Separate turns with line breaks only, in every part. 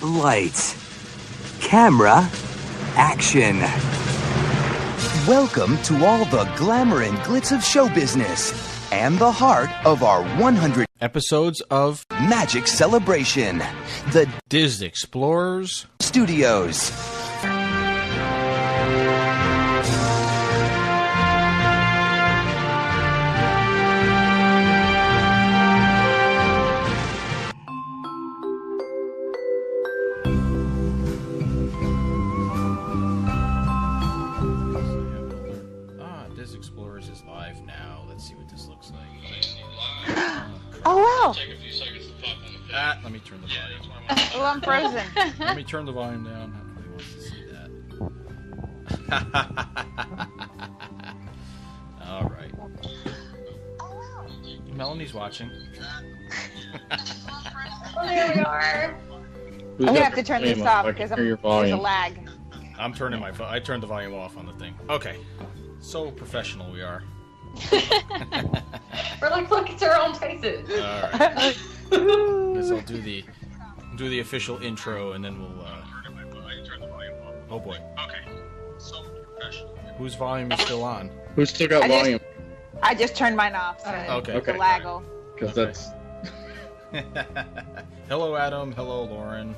Lights. Camera. Action. Welcome to all the glamour and glitz of show business and the heart of our 100
episodes of
Magic Celebration, the
Disney Explorers
Studios.
Disney Explorers is live now. Let's see what this looks like.
Oh, wow.
Let me turn the volume.
Oh, I'm frozen.
Let me turn the volume down. Nobody wants to see that. All right. Melanie's watching.
There we are. I'm going to have to turn this off because there's a lag.
I turned the volume off on the thing. Okay. So professional we are.
We're like, look, it's our own faces.
All right. Guess I'll do the official intro, and then we'll. Oh boy. Okay. So professional. Whose volume is still on?
Who's still got volume?
I just turned mine off. So
okay.
The laggle.
Because that's.
Hello, Adam. Hello, Lauren.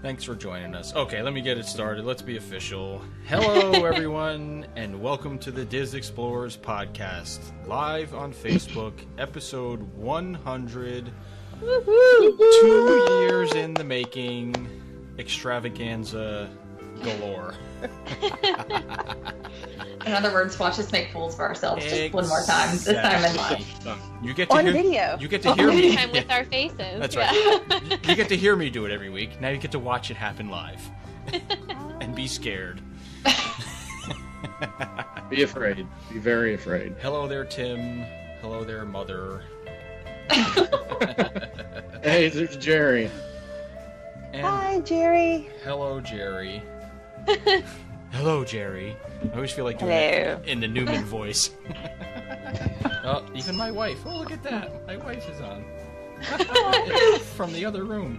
Thanks for joining us. Okay, let me get it started. Let's be official. Hello, everyone, and welcome to the Disney Explorers podcast, live on Facebook, episode 100. Woo-hoo. 2 years in the making, extravaganza galore.
In other words, watch us make fools of ourselves just one more time. This time in live.
You get to
video.
You get to hear me
time with our faces.
That's right. You get to hear me do it every week. Now you get to watch it happen live and be scared.
Be afraid. Be very afraid.
Hello there, Tim. Hello there, Mother.
Hey, there's Jerry.
And
hi, Jerry.
Hello, Jerry. Hello, Jerry. I always feel like doing
Hello.
it in the Newman voice. Oh, even my wife. Oh, look at that. My wife is on. From the other room.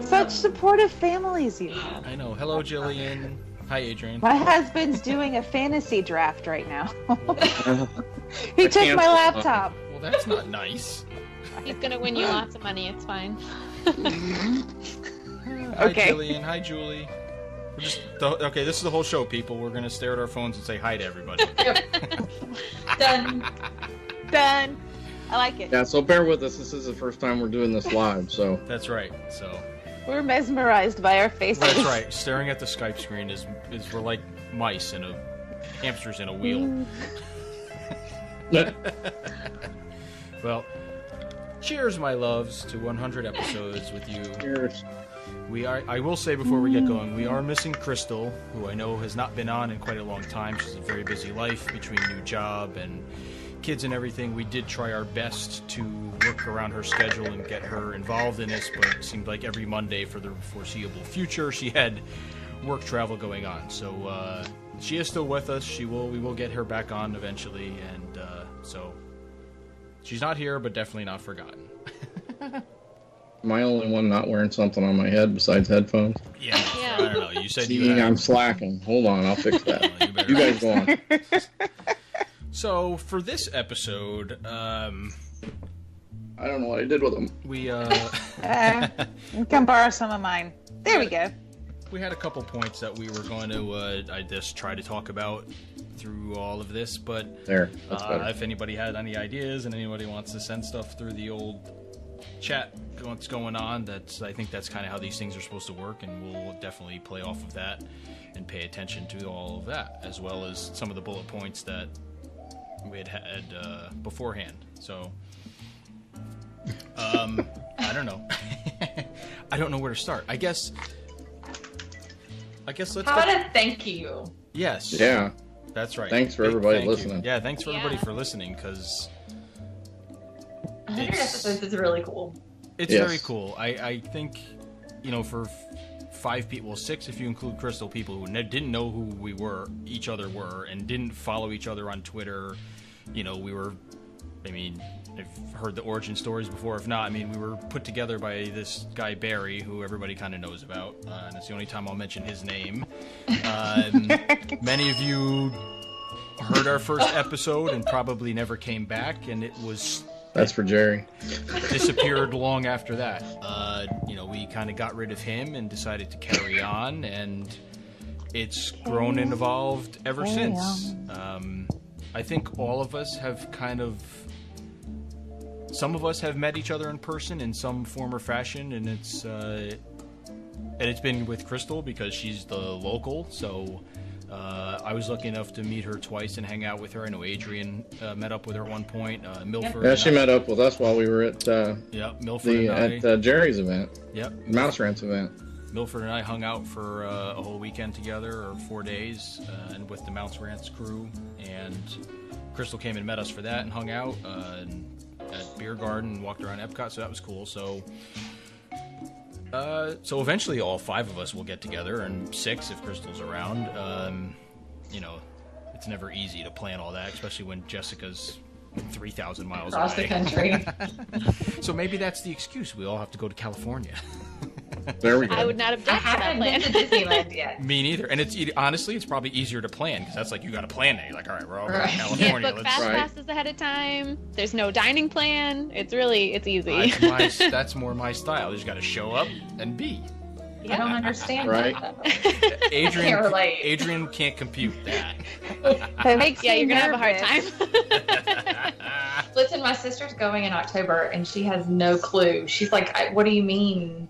Such supportive families you have.
I know. Hello, Jillian. Hi, Adrianne.
My husband's doing a fantasy draft right now. He took my laptop.
Well, that's not nice.
He's gonna win you lots of money. It's fine.
Hi,
Okay.
Jillian. Hi, Julie. Okay, this is the whole show, people. We're going to stare at our phones and say hi to everybody.
Done.
Done. I like it.
Yeah, so bear with us. This is the first time we're doing this live, so.
That's right. So.
We're mesmerized by our faces.
That's right. Staring at the Skype screen is we're like mice in hamsters in a wheel. Well, cheers, my loves, to 100 episodes with you.
Cheers.
I will say before we get going, we are missing Crystal, who I know has not been on in quite a long time. She's a very busy life between new job and kids and everything. We did try our best to work around her schedule and get her involved in this, but it seemed like every Monday for the foreseeable future she had work travel going on. So she is still with us. We will get her back on eventually, and so she's not here, but definitely not forgotten.
Am I only one not wearing something on my head besides headphones?
Yeah. I don't know. You said
See, I'm slacking. Hold on, I'll fix that. You guys go on.
So, for this episode,
I don't know what I did with them.
You can borrow some of mine. There we go.
We had a couple points that we were going to, I just try to talk about through all of this, but
There, that's better.
if anybody had any ideas and anybody wants to send stuff through the old chat, what's going on, I think that's kind of how these things are supposed to work, and we'll definitely play off of that and pay attention to all of that, as well as some of the bullet points that we had beforehand. So, I don't know. I don't know where to start. I guess let's.
How about a thank you?
Yes.
Yeah.
That's right.
Thanks for
Big
everybody
thank you.
listening.
Yeah, thanks for everybody for listening, because
100 episodes is really cool.
It's
Yes.
very cool. I think, for 5 people, 6 if you include Crystal, people who didn't know who each other were, and didn't follow each other on Twitter. We were, I've heard the origin stories before. If not, I mean, we were put together by this guy Barry, who everybody kind of knows about, and it's the only time I'll mention his name. Many of you heard our first episode and probably never came back, and it was...
That's for Jerry.
Disappeared long after that. We kind of got rid of him and decided to carry on, and it's grown and evolved ever since. I think all of us have some of us have met each other in person in some form or fashion, and it's been with Crystal because she's the local, so I was lucky enough to meet her twice and hang out with her. I know Adrianne met up with her at one point. Milford.
Yeah, she met up with us while we were at
Milford
at Jerry's event.
Yep.
Mouse Rant's event.
Milford and I hung out for a whole weekend together, or 4 days, and with the Mouse Rants crew. And Crystal came and met us for that and hung out at Beer Garden and walked around Epcot, so that was cool. So eventually all 5 of us will get together, and 6 if Crystal's around. It's never easy to plan all that, especially when Jessica's 3,000 miles
across
away.
the country.
So maybe that's the excuse. We all have to go to California.
There we go.
I would not object to that
haven't
plan.
been to Disneyland yet.
Me neither. And honestly, it's probably easier to plan, because that's like you got to plan it. You're like, all right, we're all going to
Right.
You
California.
can't book fast passes ahead of time. There's no dining plan. It's easy.
That's more my style. You just got to show up and be.
I don't understand
Right.
that.
Adrianne can't compute that.
That makes me
you're gonna have a hard
nervous.
time.
Listen, my sister's going in October, and she has no clue. She's like, "What do you mean?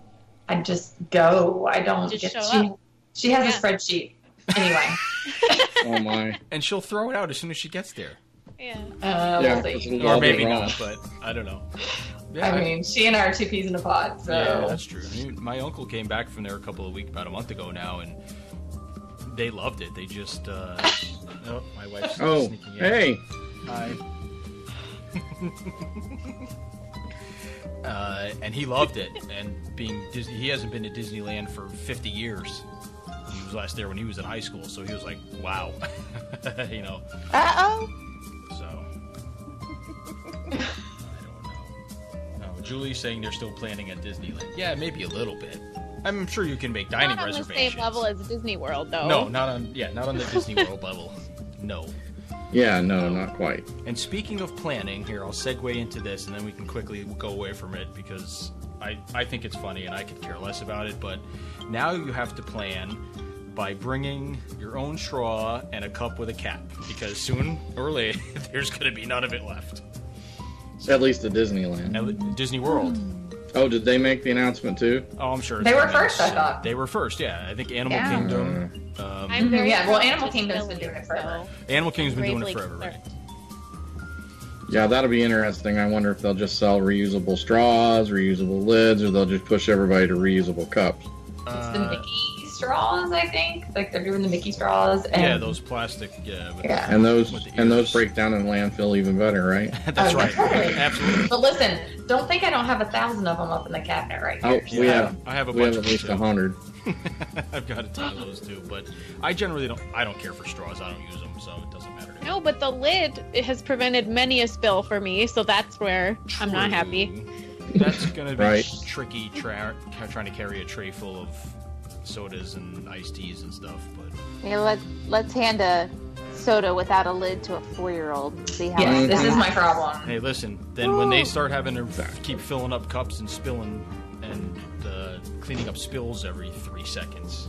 I just go? I don't
Just
get."
show up.
She has a spreadsheet. Anyway.
Oh my.
And she'll throw it out as soon as she gets there.
Yeah.
We'll see.
it'll
Or
all be
maybe
wrong.
not, but I don't know. Yeah,
I mean, she and I are 2 peas in a pod. So.
yeah, that's true. I mean, my uncle came back from there about a month ago now, and they loved it. They just, my wife's sneaking in.
Hey.
Hi. And he loved it. And he hasn't been to Disneyland for 50 years. He was last there when he was in high school, so he was like, wow.
Uh-oh.
So, I don't know. No, Julie's saying they're still planning at Disneyland. Yeah, maybe a little bit. I'm sure you can make dining
Not on the
reservations.
same level as Disney World, though.
No, not on the Disney World level. No.
Yeah, no, not quite.
And speaking of planning, here, I'll segue into this, and then we can quickly go away from it, because I think it's funny, and I could care less about it, but now you have to plan by bringing your own straw and a cup with a cap, because soon or late, there's going to be none of it left.
At least at Disneyland.
At Disney World.
Oh, did they make the announcement too?
Oh, I'm sure.
They were first, I thought.
They were first, yeah. I think Animal
Yeah.
Kingdom.
I'm very
Well, Animal
interested
Kingdom's
in
been doing it
Philly,
forever.
Animal Kingdom's been doing it
Gravely
forever, right?
concerned.
Yeah, that'll be interesting. I wonder if they'll just sell reusable straws, reusable lids, or they'll just push everybody to reusable cups.
It's the Mickey straws, I think. Like they're doing the Mickey straws. And
Yeah, those plastic. Yeah.
Yeah.
And those
With the
and those
ears.
break down in landfill even better, right?
That's right.
definitely.
Absolutely.
But listen, don't think I don't have 1,000 of them up in the cabinet right
Oh,
here.
we
so-
have
I have a
we have
bunch
at
of
least
them, too.
100.
I've got a ton of those too, but I generally don't care for straws. I don't use them, so it doesn't matter to me.
No, but the lid has prevented many a spill for me, so that's where I'm not happy.
True. That's gonna be
Right.
tricky trying to carry a tray full of sodas and iced teas and stuff. But
Yeah, let's hand a soda without a lid to a 4-year-old. See how
Yes,
it
this is
comes
my
out.
problem.
hey, listen. Then when they start having to keep filling up cups and spilling and cleaning up spills every 3 seconds,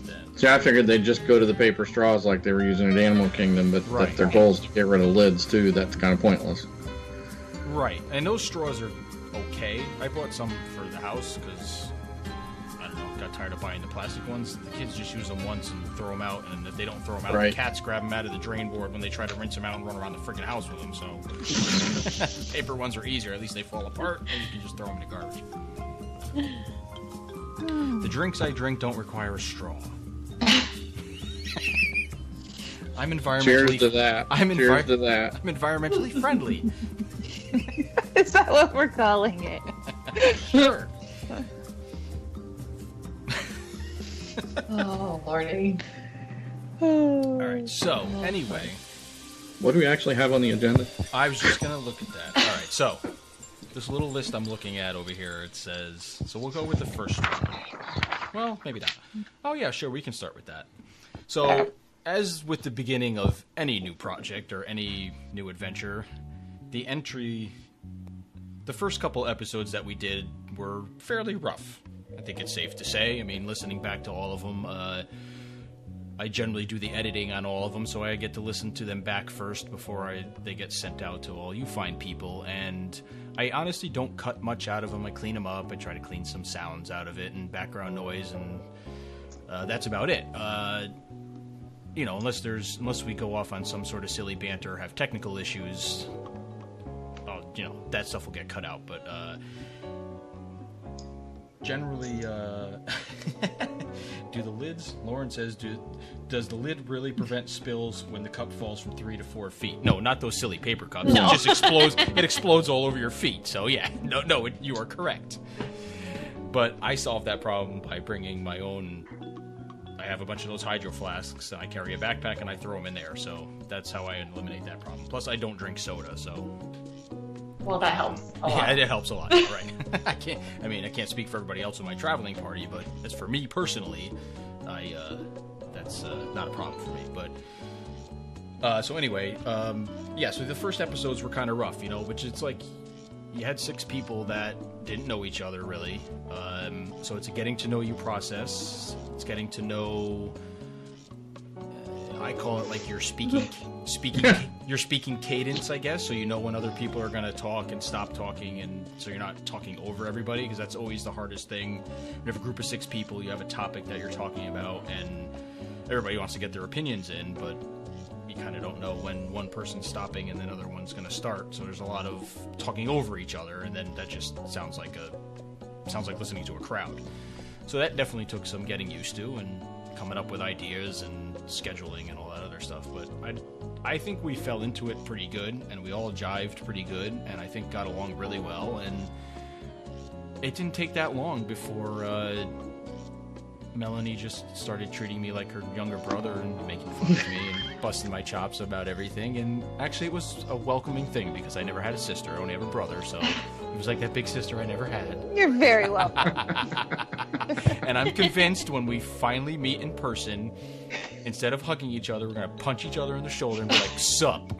then
See, I figured they'd just go to the paper straws like they were using at Animal Kingdom, but
Right.
if their goal is to get rid of lids too, that's kind of pointless.
right. And those straws are okay. I bought some for the house because I don't know, got tired of buying the plastic ones. The kids just use them once and throw them out, and if they don't throw them out,
Right.
the cats grab them out of the drain board when they try to rinse them out and run around the friggin' house with them. So paper ones are easier. At least they fall apart, and you can just throw them in the garbage. The drinks I drink don't require a straw. I'm environmentally.
Cheers to that. Cheers to that.
I'm environmentally friendly.
Is that what we're calling it?
Sure.
Oh, Lordy.
All right. So anyway,
What do we actually have on the agenda?
I was just going to look at that. All right, so this little list I'm looking at over here, it says, so we'll go with the first one. Well, maybe not. Oh, yeah, sure, we can start with that. So, as with the beginning of any new project or any new adventure, the first couple episodes that we did were fairly rough. I think it's safe to say. I mean, listening back to all of them, I generally do the editing on all of them, so I get to listen to them back first before they get sent out to all you fine people. And I honestly don't cut much out of them. I clean them up. I try to clean some sounds out of it and background noise, and that's about it. You know, unless we go off on some sort of silly banter or have technical issues, you know, that stuff will get cut out. But generally, do the lids? Lauren says, does the lid really prevent spills when the cup falls from 3 to 4 feet? No, not those silly paper cups. No. It just explodes. It explodes all over your feet. So yeah, no, you are correct. But I solved that problem by bringing my own. I have a bunch of those hydro flasks. I carry a backpack and I throw them in there. So that's how I eliminate that problem. Plus, I don't drink soda, so.
Well, that helps a lot.
Yeah, it helps a lot, right? I can't speak for everybody else in my traveling party, but as for me personally, that's not a problem for me. But so anyway, so the first episodes were kind of rough, you know, which it's like you had 6 people that didn't know each other really. So it's a getting to know you process. It's getting to know. I call it like your speaking cadence, I guess, so you know when other people are going to talk and stop talking, and so you're not talking over everybody, because that's always the hardest thing. You have a group of 6 people, you have a topic that you're talking about, and everybody wants to get their opinions in, but you kind of don't know when one person's stopping and then another one's going to start, so there's a lot of talking over each other, and then that just sounds like listening to a crowd. So that definitely took some getting used to, and coming up with ideas and scheduling and all that other stuff, but I think we fell into it pretty good, and we all jived pretty good, and I think got along really well, and it didn't take that long before Melanie just started treating me like her younger brother and making fun of me and busting my chops about everything, and actually it was a welcoming thing because I never had a sister, I only have a brother, so it was like that big sister I never had.
You're very welcome.
And I'm convinced when we finally meet in person, instead of hugging each other, we're going to punch each other in the shoulder and be like, sup.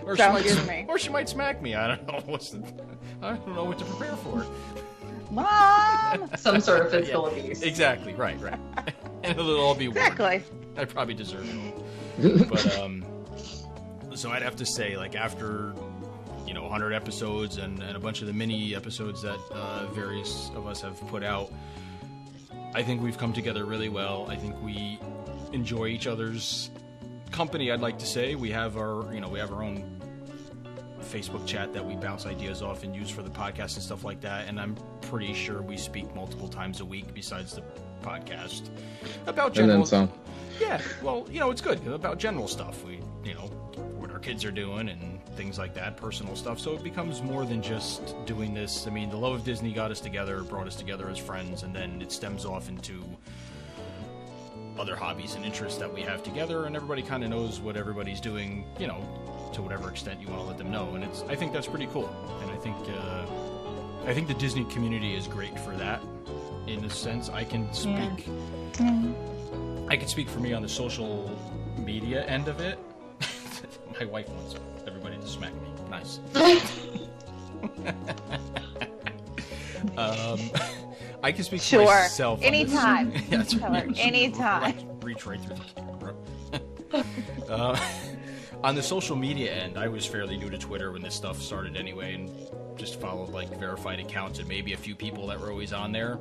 Or she might smack me. I don't know. I don't know what to prepare for.
Mom!
Some sort of physical abuse.
Exactly. Right. And it'll all be
exactly.
I probably deserve it all. But, so I'd have to say, like, after, 100 episodes and a bunch of the mini episodes that various of us have put out, I think we've come together really well. I think we enjoy each other's company, I'd like to say. We have our own Facebook chat that we bounce ideas off and use for the podcast and stuff like that, and I'm pretty sure we speak multiple times a week besides the podcast about general.
And then some.
Yeah, well, it's good about general stuff. We, what our kids are doing and things like that, personal stuff. So it becomes more than just doing this. I mean, the love of Disney got us together, brought us together as friends, and then it stems off into other hobbies and interests that we have together, and everybody kind of knows what everybody's doing, to whatever extent you want to let them know, and I think that's pretty cool, and I think the Disney community is great for that. In a sense, I can speak. Yeah. I can speak for me on the social media end of it. My wife wants everybody to smack me. Nice. I can speak for myself.
Anytime.
Yeah, that's right.
Anytime.
Reach right through the camera. On the social media end, I was fairly new to Twitter when this stuff started anyway, and just followed like verified accounts and maybe a few people that were always on there.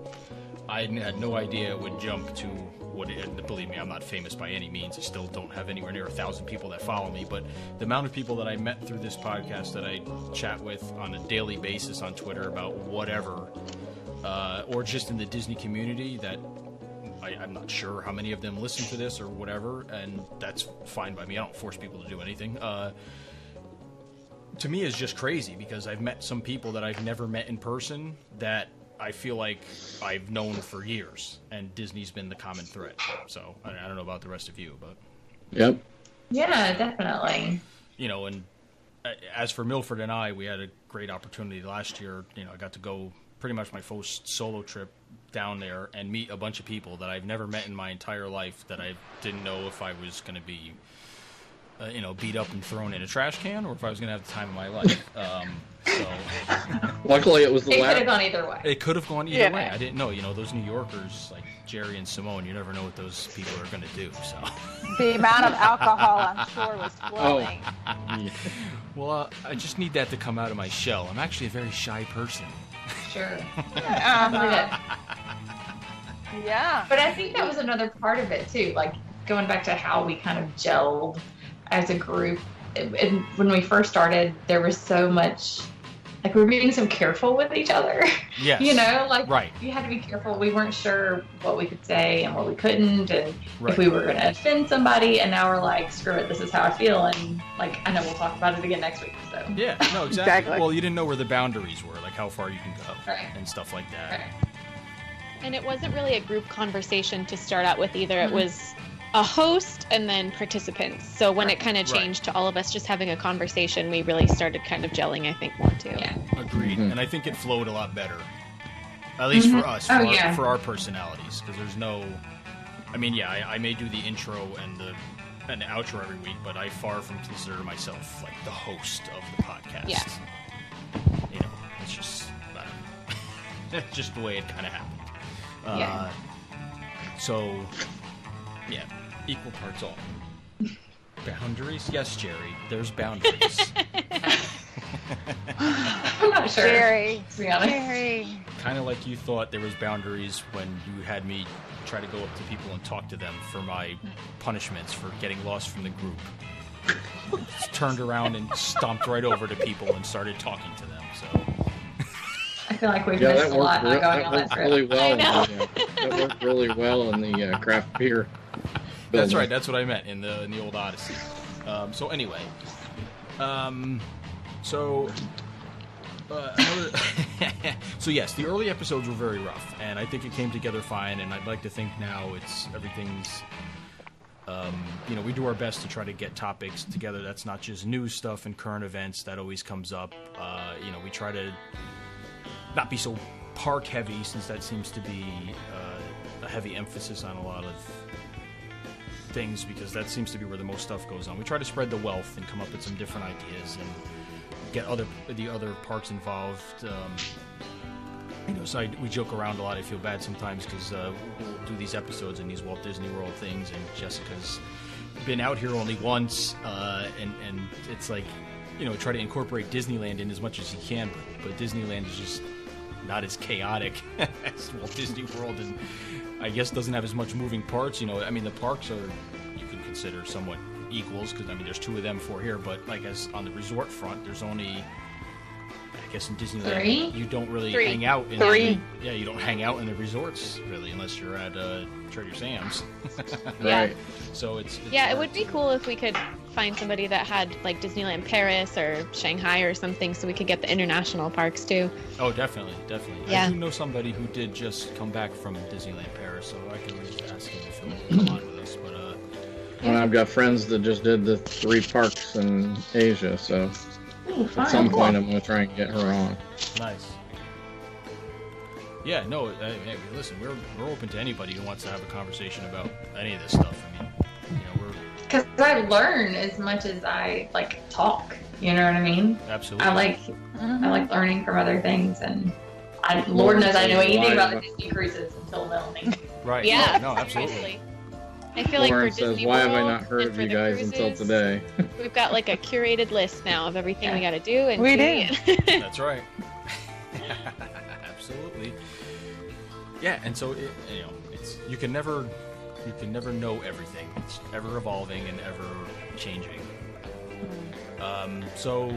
I had no idea it would jump to what it, believe me, I'm not famous by any means. I still don't have anywhere near 1,000 people that follow me, but the amount of people that I met through this podcast that I chat with on a daily basis on Twitter about whatever, or just in the Disney community that I'm not sure how many of them listen to this or whatever, and that's fine by me. I don't force people to do anything. To me, it's just crazy because I've met some people that I've never met in person that I feel like I've known for years, and Disney's been the common thread. So I don't know about the rest of you, but
yep.
Yeah, definitely.
You know, and as for Milford and I, we had a great opportunity last year. You know, I got to go pretty much my first solo trip down there and meet a bunch of people that I've never met in my entire life that I didn't know if I was going to be, you know, beat up and thrown in a trash can or if I was going to have the time of my life. So
Luckily, it was the
It could
latter.
have gone either way.
it could have gone either way. I didn't know. You know, those New Yorkers like Jerry and Simone, you never know what those people are going to do. So,
The amount of alcohol, I'm sure, was flowing.
well, I just need that to come out of my shell. I'm actually a very shy person.
Sure.
Uh-huh. Yeah.
But I think that was another part of it too. Like going back to how we kind of gelled as a group. And when we first started, there was so much, like we were being so careful with each other.
Yes.
You know, like
Right.
you had to be careful. We weren't sure what we could say and what we couldn't, and
Right.
if we were going to offend somebody. And now we're like, screw it, this is how I feel. And like, I know we'll talk about it again next week. So
Yeah, no, exactly.
Exactly.
Well, you didn't know where the boundaries were, like how far you can go
Right.
and stuff like that.
Right.
And it wasn't really a group conversation to start out with either. It was a host and then participants. So when it kind of
Right.
changed to all of us just having a conversation, we really started kind of gelling, I think, more too.
Yeah.
Agreed.
Mhm.
And I think it flowed a lot better. At least for us,
Oh, yeah.
for our personalities. Because there's no... I mean, yeah, I may do the intro and the outro every week, but I far from consider myself like the host of the podcast.
Yeah.
You know, it's just... I don't know. It's just the way it kind of happened.
Yeah.
So, yeah, equal parts all. Boundaries? Yes, Jerry, there's boundaries.
I'm not sure.
Jerry.
To be honest.
Jerry.
Kind of like you thought there was boundaries when you had me try to go up to people and talk to them for my punishments for getting lost from the group. Just turned around and stomped right over to people and started talking to them. So
I feel like we've
Yeah,
missed
that
a lot
worked,
not going on that trip.
really well.
I know.
That worked really well in the craft beer.
that's
building.
right. That's what I meant in the old Odyssey. So anyway, so yes, the early episodes were very rough, and I think it came together fine. And I'd like to think now everything's. You know, we do our best to try to get topics together. That's not just news stuff and current events that always comes up. You know, we try to not be so park heavy, since that seems to be a heavy emphasis on a lot of things, because that seems to be where the most stuff goes on. We try to spread the wealth and come up with some different ideas and get the other parks involved. You know, so we joke around a lot. I feel bad sometimes because we'll do these episodes in these Walt Disney World things, and Jessica's been out here only once, and it's like, you know, try to incorporate Disneyland in as much as you can, but Disneyland is just not as chaotic as Walt Disney World, and I guess doesn't have as much moving parts. You know, I mean, the parks are, you could consider somewhat equals, because I mean, there's 2 of them, 4 here, but like as on the resort front, there's only, I guess in Disneyland,
3?
you don't really
3.
hang out in
3.
you don't hang out in the resorts really, unless you're at Trader Sam's.
Yeah.
Right.
So it's
Yeah, it
hard
would be cool if we could find somebody that had like Disneyland Paris or Shanghai or something, so we could get the international parks too.
Oh, definitely.
Yeah.
I do know somebody who did just come back from Disneyland Paris, so I can always ask him if he'll come on with us. But
And I've got friends that just did the 3 parks in Asia, so
Ooh, fun.
at some point I'm going to try and get her on.
nice. Yeah, no. Hey, listen, we're open to anybody who wants to have a conversation about any of this stuff. I mean, you know, we're
Because I learn as much as I like talk. You know what I mean?
absolutely.
I like learning from other things, and Lord knows I know anything about the Disney cruises until Melanie.
right.
Yeah,
No, absolutely.
seriously. I feel like
Lauren
for
says,
Disney
why have
World
I not
and
heard
for
you
the
guys until
cruises,
today?
We've got like a curated list now of everything we got to do. And
We
see.
That's right. Absolutely. Yeah, and so you know, you can never know everything. It's ever evolving and ever changing. So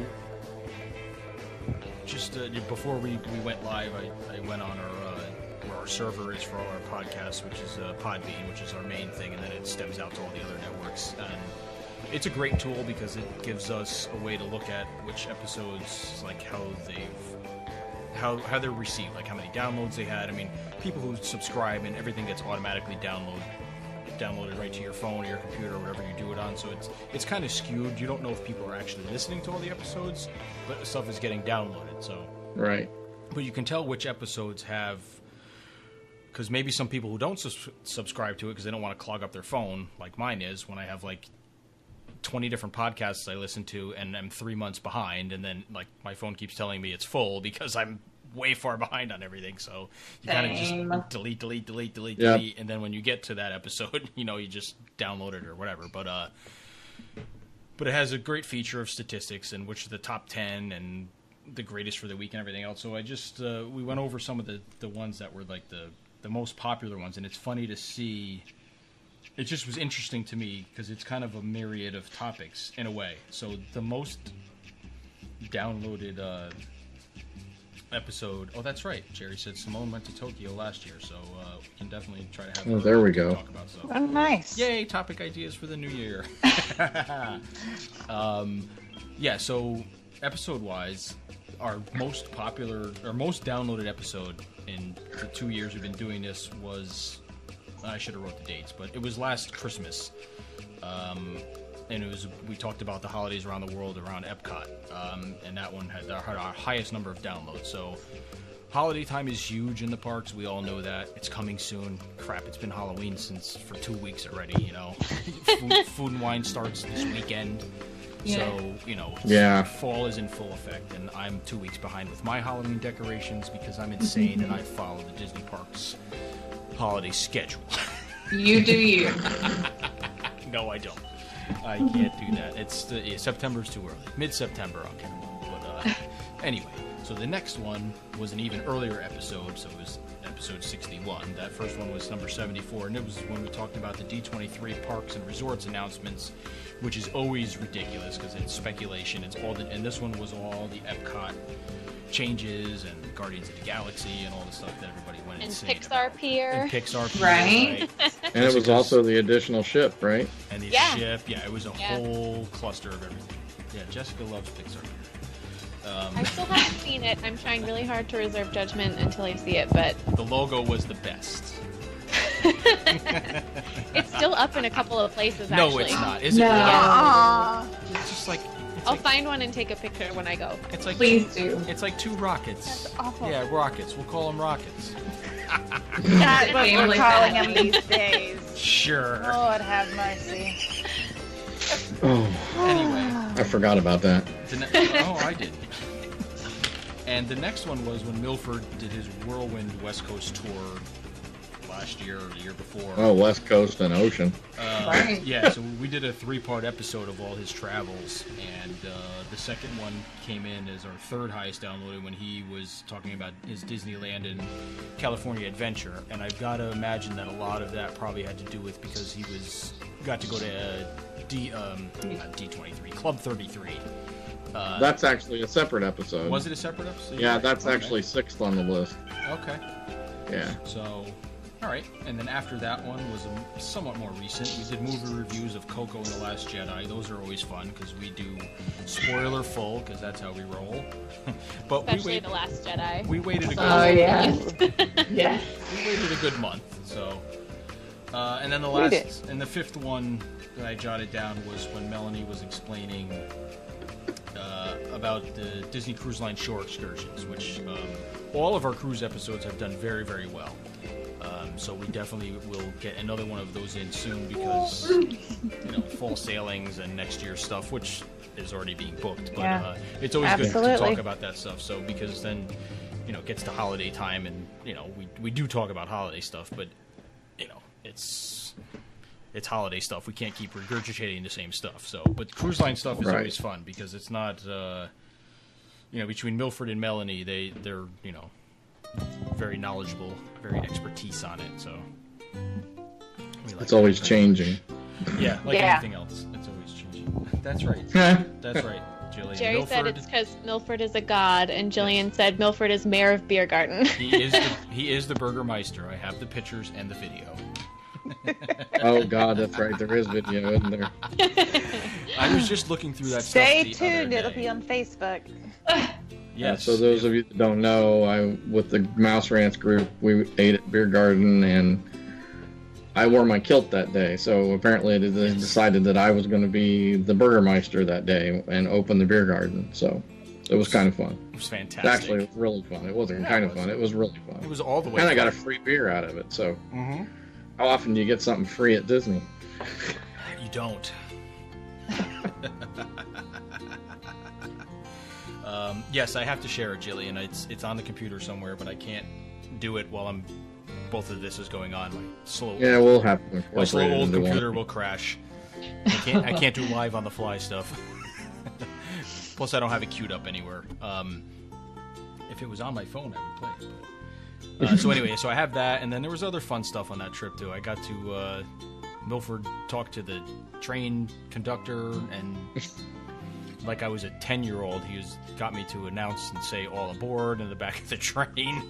just before we went live, I went on where our server is for all our podcasts, which is Podbean, which is our main thing, and then it stems out to all the other networks. And it's a great tool because it gives us a way to look at which episodes, like how they're received, like how many downloads they had. I mean, people who subscribe and everything gets automatically downloaded downloaded right to your phone or your computer or whatever you do it on. So it's kind of skewed. You don't know if people are actually listening to all the episodes, but stuff is getting downloaded. So
Right.
But you can tell which episodes have, because maybe some people who don't subscribe to it because they don't want to clog up their phone, like mine is, when I have like 20 different podcasts I listen to and I'm 3 months behind, and then like my phone keeps telling me it's full because I'm way far behind on everything. So you kind of just delete, and then when you get to that episode, you know, you just download it or whatever. But it has a great feature of statistics and which are the top 10 and the greatest for the week and everything else. So I just we went over some of the ones that were like the most popular ones, and it's funny to see. It just was interesting to me because it's kind of a myriad of topics in a way. So the most downloaded episode. Oh, that's right. Jerry said Simone went to Tokyo last year, so we can definitely try to have.
Oh, there we go.
Talk about stuff.
Oh, nice.
Yay! Topic ideas for the new year. Yeah. So episode-wise, our most popular or most downloaded episode in the 2 years we've been doing this was. I should have wrote the dates, but it was last Christmas, and it was we talked about the holidays around the world around Epcot, and that one had our highest number of downloads. So holiday time is huge in the parks. We all know that. It's coming soon. Crap, it's been Halloween for 2 weeks already. You know, food and wine starts this weekend. Yeah. So, you know, fall is in full effect, and I'm 2 weeks behind with my Halloween decorations because I'm insane and I follow the Disney parks holiday schedule.
You do you.
No, I don't. I can't do that. September's too early. Mid-September I'll get them. But anyway, so the next one was an even earlier episode, so it was episode 61. That first one was number 74, and it was when we talked about the D23 parks and resorts announcements, which is always ridiculous because it's speculation. And this one was all the Epcot changes and Guardians of the Galaxy and all the stuff that everybody went insane
Pixar
about.
Pier.
And Pixar Pier,
right?
And it was also the additional ship, right?
And the ship, it was a whole cluster of everything. Yeah, Jessica loves Pixar Pier.
I still haven't seen it. I'm trying really hard to reserve judgment until I see it, but
the logo was the best.
It's still up in a couple of places, actually.
No, it's not. Is it?
Aww.
It's just like...
I'll find one and take a picture when I go.
It's like
Please do.
It's like two rockets.
That's awful.
Yeah, rockets. We'll call them rockets.
That's what we're
Family
calling
friendly.
them these days.
Sure.
Lord have mercy.
Oh,
Anyway.
I forgot about that.
I didn't. And the next one was when Milford did his Whirlwind West Coast tour last year or the year before.
Oh, West Coast and Ocean.
Right.
Yeah, so we did a 3-part episode of all his travels, and the second one came in as our third highest downloaded when he was talking about his Disneyland and California adventure. And I've got to imagine that a lot of that probably had to do with because he got to go to not D23, Club 33.
That's actually a separate episode.
Was it a separate episode?
Yeah, that's actually 6th on the list.
Okay.
Yeah.
So, all right. And then after that one was somewhat more recent. We did movie reviews of Coco and The Last Jedi. Those are always fun because we do spoiler full because that's how we roll. But
Especially The Last Jedi.
We waited a good
Yeah.
We waited a good month. So, and then the fifth one that I jotted down was when Melanie was explaining about the Disney Cruise Line shore excursions, which all of our cruise episodes have done very, very well. So we definitely will get another one of those in soon because fall sailings and next year's stuff, which is already being booked. But it's always good to talk about that stuff. So because then it gets to holiday time, and we do talk about holiday stuff, but it's holiday stuff. We can't keep regurgitating the same stuff. So, but cruise line stuff is always fun because it's not, between Milford and Melanie, they're very knowledgeable, very expertise on it. So,
It's always changing.
Yeah, like anything else, it's always changing. That's right. That's right, Jillian.
Jerry
Milford,
said it's because Milford is a god, and Jillian said Milford is mayor of Beer Garden.
he is the Burgermeister. I have the pictures and the video.
Oh God, that's right. There is video, isn't there?
I was just looking through that
Stay
stuff. Stay
tuned. It'll be on Facebook.
Yes.
So those of you that don't know, with the Mouse Ranch group, we ate at Beer Garden, and I wore my kilt that day, so apparently they decided that I was going to be the Burgermeister that day and open the beer garden. So it was kind of fun.
It was fantastic.
Actually, it was really fun. It wasn't kind of fun. It was really fun.
It was all the way.
And I got a free beer out of it. So how often do you get something free at Disney?
You don't. Yes, I have to share it, Jillian. It's on the computer somewhere, but I can't do it while both of this is going on.
We'll have to.
My slow old computer will crash. I can't do live on the fly stuff. Plus, I don't have it queued up anywhere. If it was on my phone, I would play it. But, so anyway, so I have that, and then there was other fun stuff on that trip too. I got to Milford talk to the train conductor, and like I was a 10-year-old, he got me to announce and say "all aboard" in the back of the train.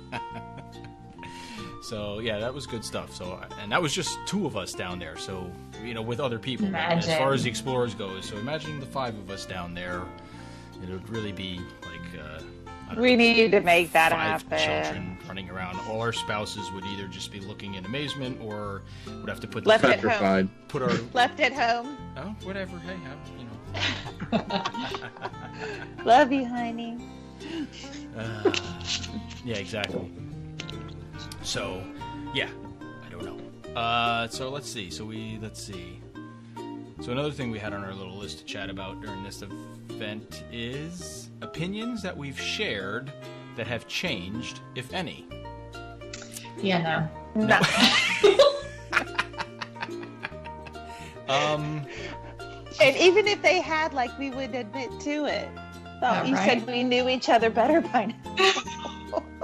So yeah, that was good stuff. So, and that was just 2 of us down there. So with other people, as far as the Explorers goes. So imagine the 5 of us down there. It would really be like
we need to make that
5
happen.
Children running around. All our spouses would either just be looking in amazement, or would have to put
left at home.
Put our
left at home.
Oh, whatever. Hey,
Love you, honey.
Yeah, exactly. So, yeah, I don't know. So let's see. So another thing we had on our little list to chat about during this event is opinions that we've shared that have changed, if any.
Yeah, no.
And even if they had, we would admit to it. You said we knew each other better by now.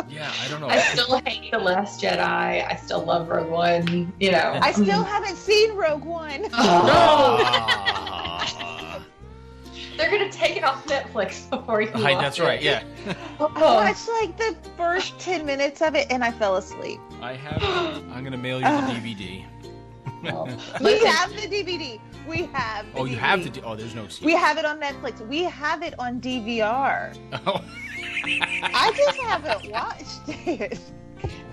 Yeah, I don't know.
I still hate The Last Jedi. I still love Rogue One.
I still haven't seen Rogue One.
They're going to take it off Netflix before you watch
That's right, yeah.
I watched the first 10 minutes of it and I fell asleep.
I'm going to mail you the DVD.
We have the DVD. We have the DVD.
You have the there's no secret.
We have it on Netflix. We have it on DVR.
Oh.
I just haven't watched it.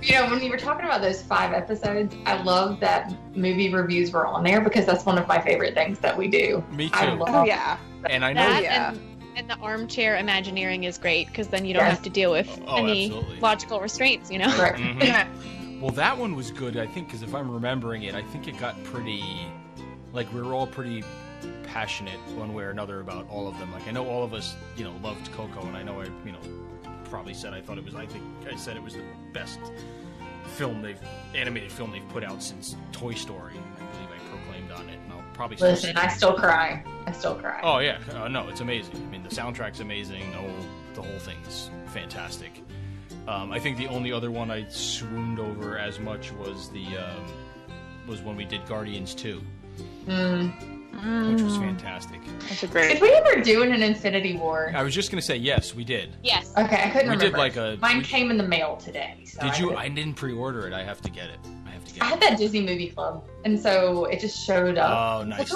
When you were talking about those 5 episodes, I love that movie reviews were on there because that's one of my favorite things that we do.
Me too.
Yeah.
And I know
and the armchair Imagineering is great because then you don't have to deal with any logical restraints,
Right.
Mm-hmm. Well, that one was good, I think, because if I'm remembering it, I think it got pretty, we were all pretty passionate one way or another about all of them. I know all of us, loved Coco, and I know I, probably said I think I said it was the best animated film they've put out since Toy Story. I believe I proclaimed on it, and I'll probably
listen. I still cry.
Oh yeah, no, it's amazing. I mean, the soundtrack's amazing. The whole thing's fantastic. I think the only other one I swooned over as much was was when we did Guardians 2. Which was fantastic.
That's a great.
Did we ever do an Infinity War?
I was just going to say yes, we did.
Yes.
Okay, I couldn't remember.
We did
Mine came in the mail today. So
did you? I didn't pre-order it. I have to get it.
I had that Disney Movie Club, and so it just showed up.
Oh, nice.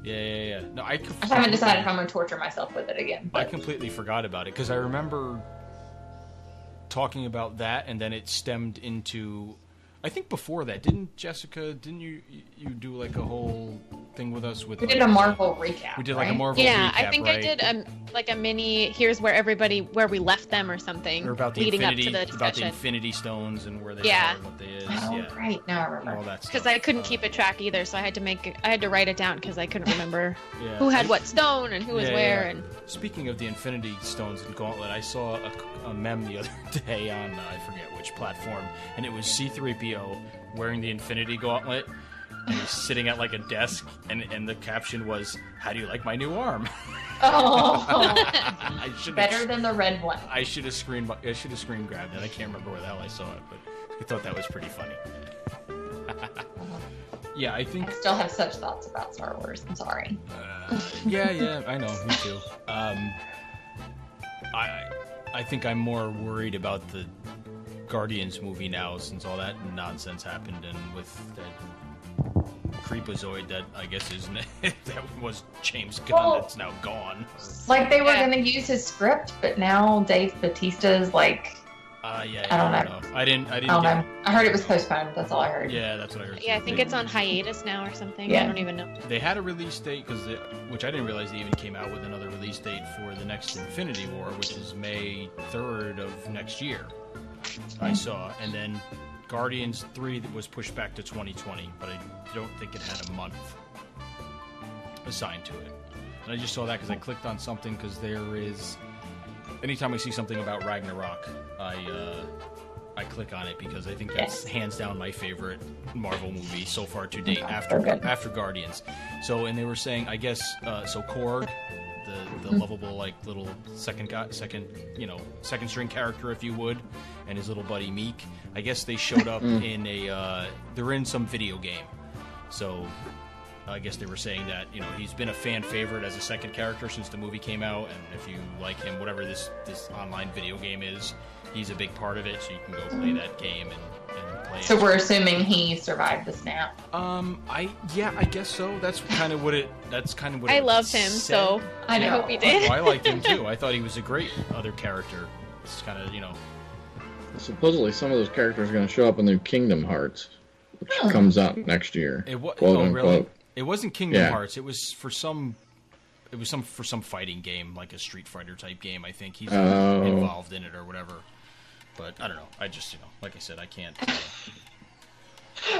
Yeah. No, I
haven't decided if I'm going to torture myself with it again.
But I completely forgot about it because I remember talking about that, and then it stemmed into. I think before that, didn't you do a whole thing with us with?
We did a Marvel recap.
We did a Marvel recap.
Yeah, I think I did a mini. Here's where we left them or something.
Or about the
leading
Infinity,
up to the discussion.
about the Infinity Stones and where they are and what they is.
Oh, right. Now I remember.
All that stuff.
Because I couldn't keep it track either, so I had to write it down because I couldn't remember who had what stone and who was where. And
speaking of the Infinity Stones and Gauntlet, I saw a meme the other day on I forget which platform, and it was C-3PO wearing the Infinity Gauntlet, and he's sitting at a desk, and the caption was, "How do you like my new arm?"
Oh, better than the red one.
I should have screen grabbed it. I can't remember where the hell I saw it, but I thought that was pretty funny. Yeah, I think
I still have such thoughts about Star Wars. I'm sorry.
Yeah, I know. Me too. I think I'm more worried about the Guardians movie now since all that nonsense happened, and with that creepazoid that I guess that was James Gunn that's now gone.
They were going to use his script, but now Dave Bautista's
Yeah.
I don't know.
I didn't
know. I heard it was postponed. That's all I heard.
Yeah, that's what I heard.
Yeah, I think it's on hiatus now or something.
Yeah.
I don't even know.
They had a release date which I didn't realize they even came out with another release date for the next Infinity War, which is May 3rd of next year. I saw, and then Guardians 3 was pushed back to 2020, but I don't think it had a month assigned to it. And I just saw that because I clicked on something because there is. Anytime I see something about Ragnarok, I click on it because I think that's hands down my favorite Marvel movie so far to date after Guardians. So, and they were saying, I guess, so Korg, the lovable like little second string character, if you would, and his little buddy Meek. I guess they showed up in they're in some video game. So I guess they were saying that, he's been a fan favorite as a second character since the movie came out, and if you like him, whatever this online video game is, he's a big part of it, so you can go play that game and play it.
So we're assuming he survived the snap.
I guess so. That's kind of what it
I loved him,
said.
so I hope he did.
I liked him too. I thought he was a great other character. It's kind of,
Supposedly some of those characters are going to show up in the Kingdom Hearts, which comes out next year.
Really? It wasn't Kingdom Hearts. It was for some fighting game, like a Street Fighter type game. I think he's involved in it or whatever. But I don't know. I just, like I said, I can't.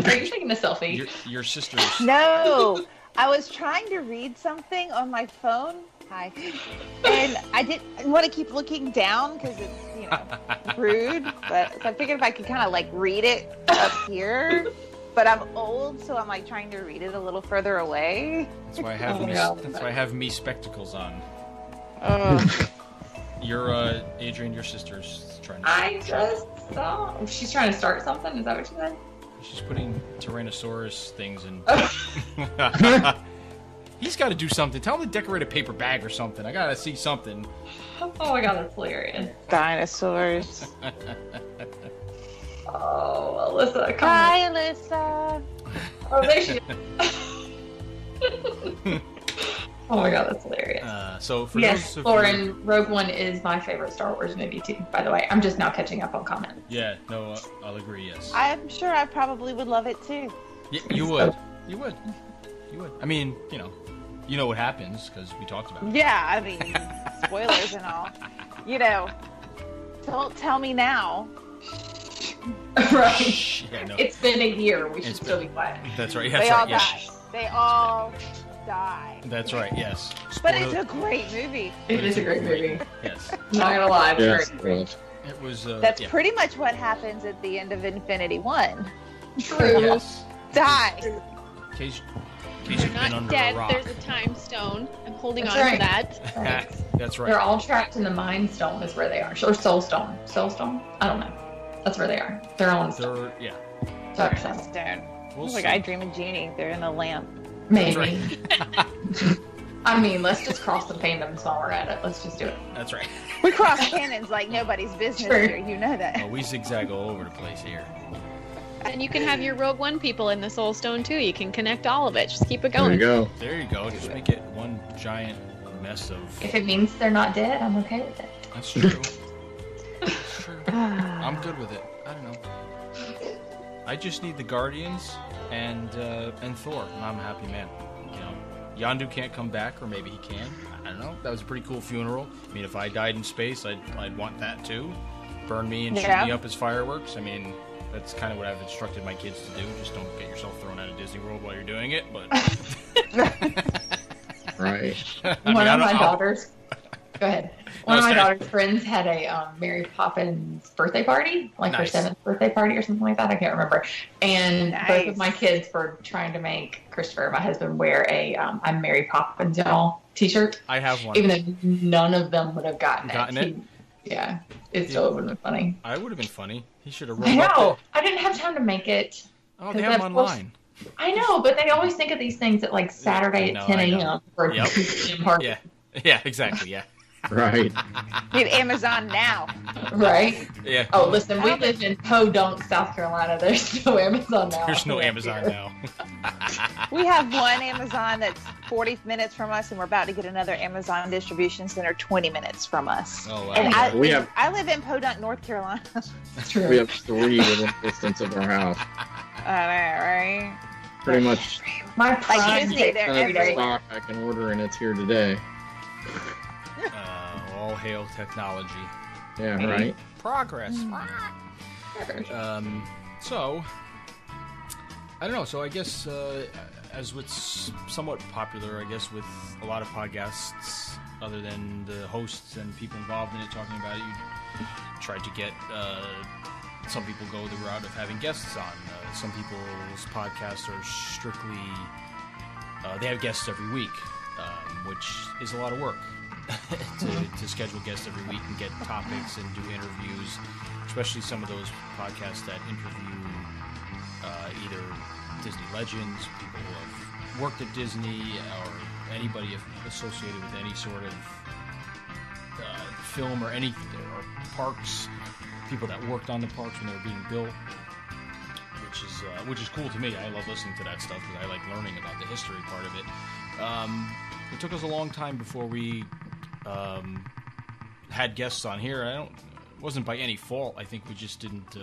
Are you taking a selfie?
Your sister's.
No, I was trying to read something on my phone. Hi. And I didn't want to keep looking down because it's, rude. But so I figured if I could kind of like read it up here. But I'm old, so I'm like trying to read it a little further away.
That's why I have me spectacles on. Your Adrianne, your sister's trying to.
I just saw. She's trying to start something. Is that what she said?
She's putting Tyrannosaurus things in. He's got to do something. Tell him to decorate a paper bag or something. I gotta see something.
Oh my god, that's hilarious.
Dinosaurs.
Oh, Alyssa, come
Hi, Alyssa.
Oh, there she is. Oh my god, that's hilarious.
So for
yes,
those of
Lauren, Rogue One is my favorite Star Wars movie too, by the way. I'm just now catching up on comments.
Yeah, no, I'll agree, yes.
I'm sure I probably would love it too.
Yeah, you would. You would. I mean, you know what happens because we talked about it.
Yeah, I mean, spoilers and all. Don't tell me now.
Right.
Yeah, no.
It's been a year. We should still be quiet.
That's right.
They all die. They all die.
That's right. Yes.
But it's a great movie.
It is a great movie.
Yes.
Not gonna lie.
Yes,
It was.
That's pretty much what happens at the end of Infinity War.
True.
Yes.
Die.
In case
They're
you've been
not
under
dead.
a rock.
There's a time stone. I'm holding
That's
on
right.
to that.
Right.
That's right.
They're all trapped in the Mind Stone is where they are. Or Soul Stone. Soul Stone? I don't know. That's where they are. They're all in stone.
Yeah.
Dark
Stone.
Stone.
We'll
It's like
see.
I Dream of Jeannie. They're in a lamp.
Maybe.
Right.
I mean, let's just cross the fandoms while we're at it. Let's just do it.
That's right.
We cross cannons like nobody's business
True.
here. You know that.
Oh, we zigzag all over the place here.
And you can have your Rogue One people in the Soul Stone too. You can connect all of it. Just keep it
There
going.
you go.
There you go. Just make it one giant mess of.
If it means they're not dead, I'm okay with it.
That's true. That's true. I'm good with it. I don't know. I just need the Guardians and Thor, and I'm a happy man. Yondu can't come back, or maybe he can. I don't know. That was a pretty cool funeral. I mean, if I died in space, I'd want that too. Burn me and shoot me up as fireworks. I mean, that's kind of what I've instructed my kids to do. Just don't get yourself thrown out of Disney World while you're doing it. But
Right.
One of my daughters. Go ahead. One of my
sorry.
daughter's friends had a Mary Poppins birthday party, like her
Nice.
7th birthday party or something like that. I can't remember. And both
Nice.
of my kids were trying to make Christopher, my husband, wear a I'm Mary Poppins, y'all t-shirt.
I have one.
Even though none of them would have gotten it.
it?
Yeah. It still would have been funny.
I would have been funny. He should have
I
rolled up.
know. I didn't have time to make it.
Oh, they have them
of course-
online.
I know, but they always think of these things at like Saturday
No,
at 10
I know.
a.m. for
Yep.
gym party.
Yeah. Yeah. Exactly. Yeah.
Right.
Need Amazon now.
Right?
Yeah.
Oh, listen, we live in Podunk, South Carolina. There's no Amazon now.
There's no Amazon
here.
now.
We have one Amazon that's 40 minutes from us, and we're about to get another Amazon distribution center 20 minutes from us.
Oh, wow.
And
We
I live in Podunk, North Carolina.
True.
We have 3 within distance of our house.
I know, right?
Pretty much
My
Like
prime
Disney,
takes
they're
kind of
every
the
day.
stock I can order, and it's here today.
All hail technology.
Yeah, right.
Progress. So, I don't know. So I guess as what's somewhat popular, I guess, with a lot of podcasts, other than the hosts and people involved in it talking about it, you tried to get some people go the route of having guests on. Some people's podcasts are strictly they have guests every week, which is a lot of work to schedule guests every week and get topics and do interviews, especially some of those podcasts that interview either Disney legends, people who have worked at Disney, or anybody associated with any sort of film or any or parks, people that worked on the parks when they were being built, which is cool to me. I love listening to that stuff because I like learning about the history part of it. It took us a long time before we had guests on here. It wasn't by any fault. I think we just didn't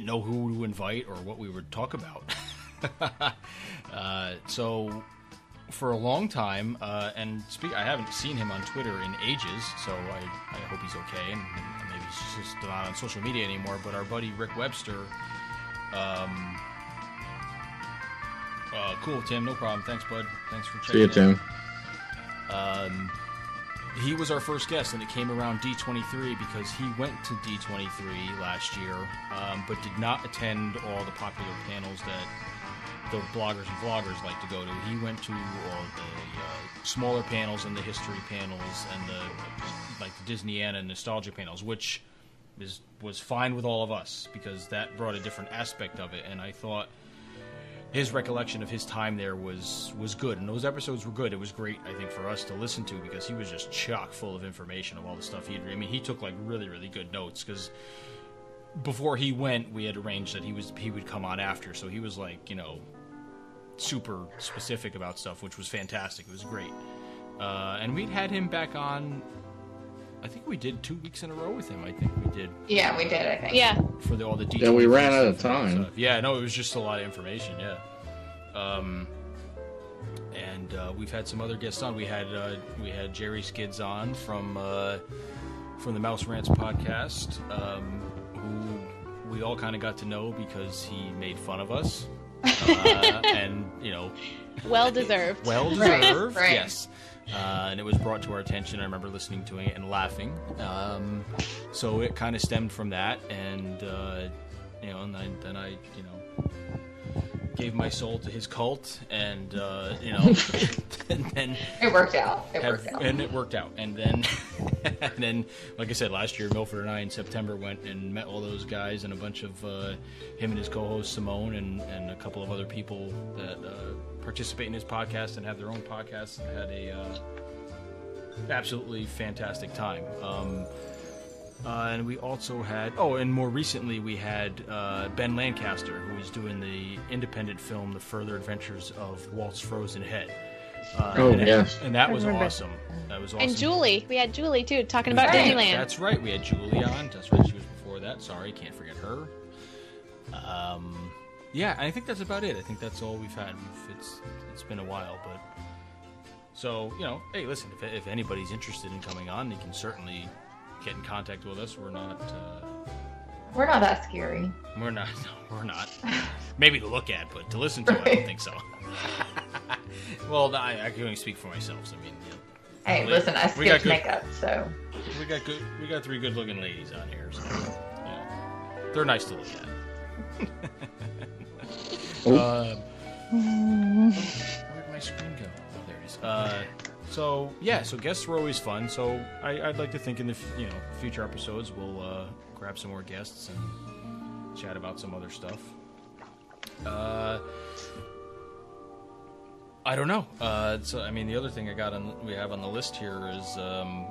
know who to invite or what we would talk about. So for a long time, and I haven't seen him on Twitter in ages, so I hope he's okay, and maybe he's just not on social media anymore. But our buddy Rick Webster, cool, Tim, no problem. Thanks, bud. Thanks for checking
See you,
in.
Tim.
He was our first guest, and it came around D23 because he went to D23 last year, but did not attend all the popular panels that the bloggers and vloggers like to go to. He went to all the smaller panels and the history panels and the Disneyana and nostalgia panels, which was fine with all of us because that brought a different aspect of it, and I thought his recollection of his time there was good, and those episodes were good. It was great, I think, for us to listen to because he was just chock full of information of all the stuff he'd read. I mean, he took like really, really good notes because before he went, we had arranged that he would come on after, so he was like, super specific about stuff, which was fantastic. It was great, and we'd had him back on. I think we did 2 weeks in a row with him. I think we did.
Yeah, we did, I think.
Yeah.
For all the details.
Yeah, we ran out of time.
Yeah, no, it was just a lot of information. Yeah. And we've had some other guests on. We had Jerry Skids on from the Mouse Rants podcast, who we all kind of got to know because he made fun of us, and
Well deserved.
well deserved.
Right.
Yes. And it was brought to our attention. I remember listening to it and laughing. So it kind of stemmed from that, and and then I gave my soul to his cult, and and then
It worked out.
and it worked out. And then, like I said, last year, Milford and I in September went and met all those guys and a bunch of him and his co-host Simone and a couple of other people that participate in his podcast and have their own podcasts, and had a absolutely fantastic time. And we also had, and more recently we had Ben Lancaster, who is doing the independent film The Further Adventures of Walt's Frozen Head.
Yes.
And that was awesome. That was awesome.
And Julie. We had Julie, too, talking about
Right.
Disneyland.
That's right. We had Julie on. That's right. She was before that. Sorry, can't forget her. Yeah, I think that's about it. I think that's all we've had. It's been a while, but so hey, listen, if anybody's interested in coming on, they can certainly get in contact with us. We're not
that scary.
We're not. No, we're not. Maybe to look at, but to listen to, I don't think so. Well, I can only speak for myself. So, I mean,
Hey, listen, I
we got
skipped
good-
makeup, so.
We got 3 good-looking ladies on here, so they're nice to look at. Where'd my screen go? Oh, there it is. So guests were always fun. So I'd like to think in the future episodes we'll grab some more guests and chat about some other stuff. I don't know. So I mean, the other thing we have on the list here is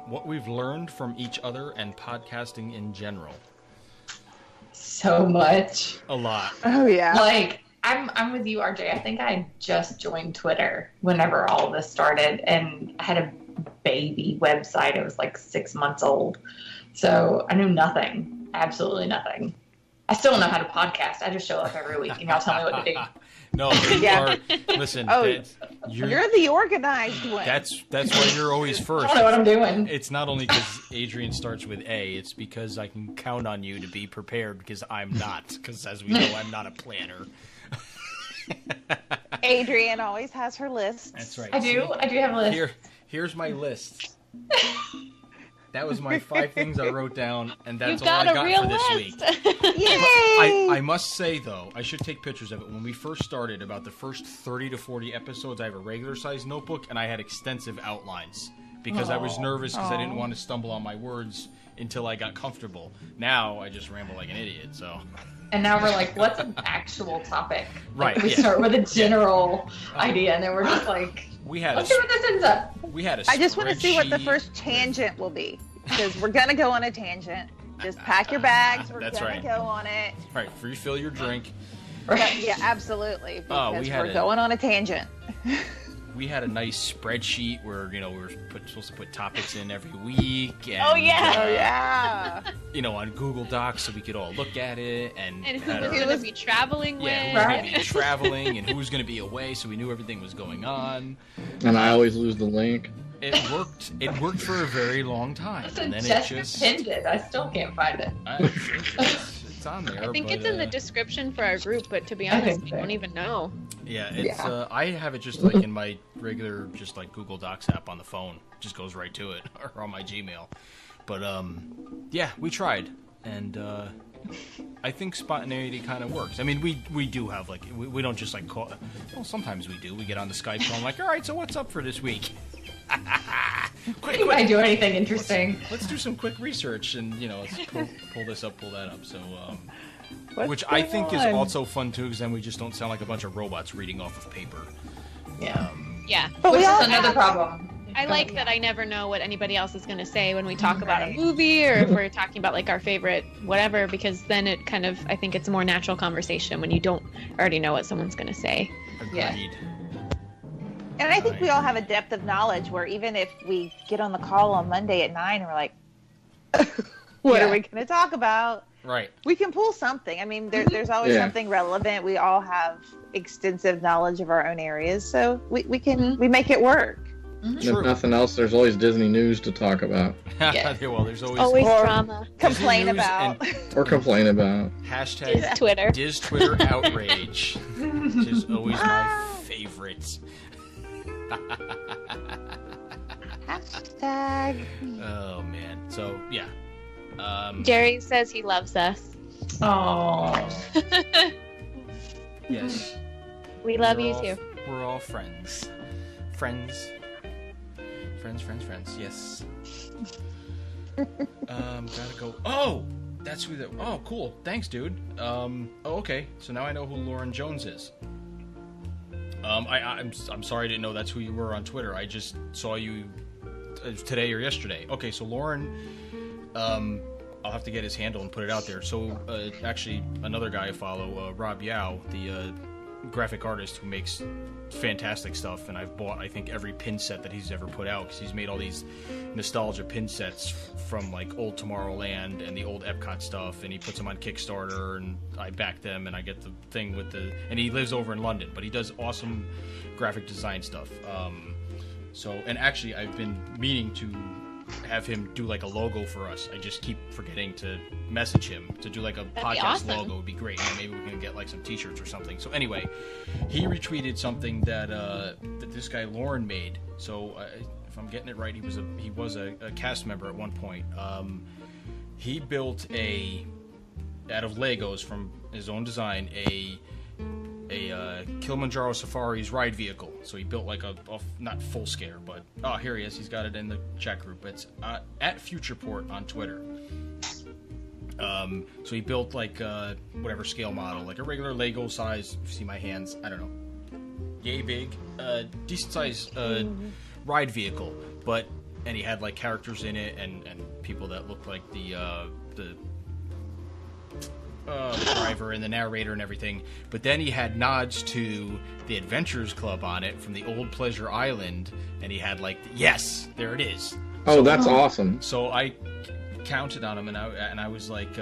what we've learned from each other and podcasting in general.
So much.
A lot.
Oh yeah.
Like, I'm with you, RJ. I think I just joined Twitter whenever all of this started, and I had a baby website. It was like 6 months old. So I knew nothing. Absolutely nothing. I still don't know how to podcast. I just show up every week and y'all tell me what to do.
No, you are. Listen,
you're the organized one.
That's why you're always first.
I don't know what I'm doing.
It's not only because Adrianne starts with A, it's because I can count on you to be prepared because I'm not. Because as we know, I'm not a planner.
Adrianne always has her list.
That's right.
I do have a list.
Here's my list. That was my 5 things I wrote down, and that's
You've
all I
got
got
a real
for this
list.
week.
Yay!
I must say, though, I should take pictures of it. When we first started, about the first 30 to 40 episodes, I have a regular-sized notebook, and I had extensive outlines because I was nervous because I didn't want to stumble on my words until I got comfortable. Now, I just ramble like an idiot, so...
And now we're like, what's an actual topic?
Right,
Like, we
yeah.
start with a general idea, and then we're just like, let's see what this ends up.
We had a
I just want to see what the
spreadsheet.
first tangent will be, because we're gonna go on a tangent. Just pack your bags. We're
That's
gonna
right.
go on it.
Right, refill your drink.
Yeah, absolutely. Because
we had
we're going on a tangent.
We had a nice spreadsheet where, we were supposed to put topics in every week. And,
Oh, yeah.
Oh yeah.
On Google Docs so we could all look at it. And
And who
had
was
our-
going to be traveling with.
who was going to be traveling and who was going to be away, so we knew everything was going on.
And I always lose the link.
It worked. It worked for a very long time,
It's
and then it
just
just
appended. I still can't find it.
it's on there.
I think
but,
it's in the description for our group, but to be
I
honest,
think
I
so.
don't even know.
Yeah, it's.
Yeah.
I have it just like in my regular, just like Google Docs app on the phone. Just goes right to it, or on my Gmail. But yeah, we tried, and I think spontaneity kind of works. I mean, we do have like we don't just like call. Well, sometimes we do. We get on the Skype call, like, all right, so what's up for this week? quick,
Anybody do anything interesting?
Let's do some quick research and let's pull this up, pull that up. So,
What's
which I
going
think is
on?
also fun too, because then we just don't sound like a bunch of robots reading off of paper.
Yeah.
Yeah.
But
Which
we
is
all
another
have-
problem.
I like that I never know what anybody else is going to say when we talk about a movie or if we're talking about like our favorite whatever, because then it kind of, I think it's a more natural conversation when you don't already know what someone's going to say.
Agreed.
Yeah.
And I think we all have a depth of knowledge where even if we get on the call on Monday at 9 and we're like, what
Yeah.
are we going to talk about?
Right.
We can pull something. I mean, there's always
Yeah.
something relevant. We all have extensive knowledge of our own areas, so we can we make it work.
True.
If nothing else, there's always Disney news to talk about
Yeah.
Well, there's always
Always
Or-
drama.
Complain
news
about.
or complain about.
hashtag
Is Twitter.
Diz Twitter outrage, which is always my favorite.
Hashtag.
Oh man. So yeah.
Jerry says he loves us.
Oh.
Yes.
We love
We're
you
all-
too.
We're all friends. Friends. Yes. Gotta go. Oh, that's who that. Oh, cool. Thanks, dude. Oh, okay. So now I know who Lauren Jones is. I'm sorry I didn't know that's who you were on Twitter. I just saw you today or yesterday. Okay, so Lauren. I'll have to get his handle and put it out there. So actually, another guy I follow, Rob Yao, the graphic artist who makes fantastic stuff, and I've bought I think every pin set that he's ever put out because he's made all these nostalgia pin sets from like old Tomorrowland and the old Epcot stuff, and he puts them on Kickstarter, and I back them, and I get the thing with the. And he lives over in London, but he does awesome graphic design stuff. And actually, I've been meaning to have him do like a logo for us. I just keep forgetting to message him to do like a
That'd be
podcast
awesome.
logo would be great. And maybe we can get like some t-shirts or something. So anyway, he retweeted something that that this guy Lauren made. So if I'm getting it right, he was a cast member at one point. He built out of Legos from his own design a Kilimanjaro Safari's ride vehicle. So he built like a not full scale, but here he is. He's got it in the chat group. It's at Futureport on Twitter. So he built like whatever scale model, like a regular Lego size. See my hands? I don't know. yay big, decent size ride vehicle, and he had like characters in it and people that looked like the driver and the narrator and everything. But then he had nods to the Adventures Club on it from the old Pleasure Island, and he had like, yes, there it is.
Oh,
So-
that's awesome.
So I counted on him, and I was like,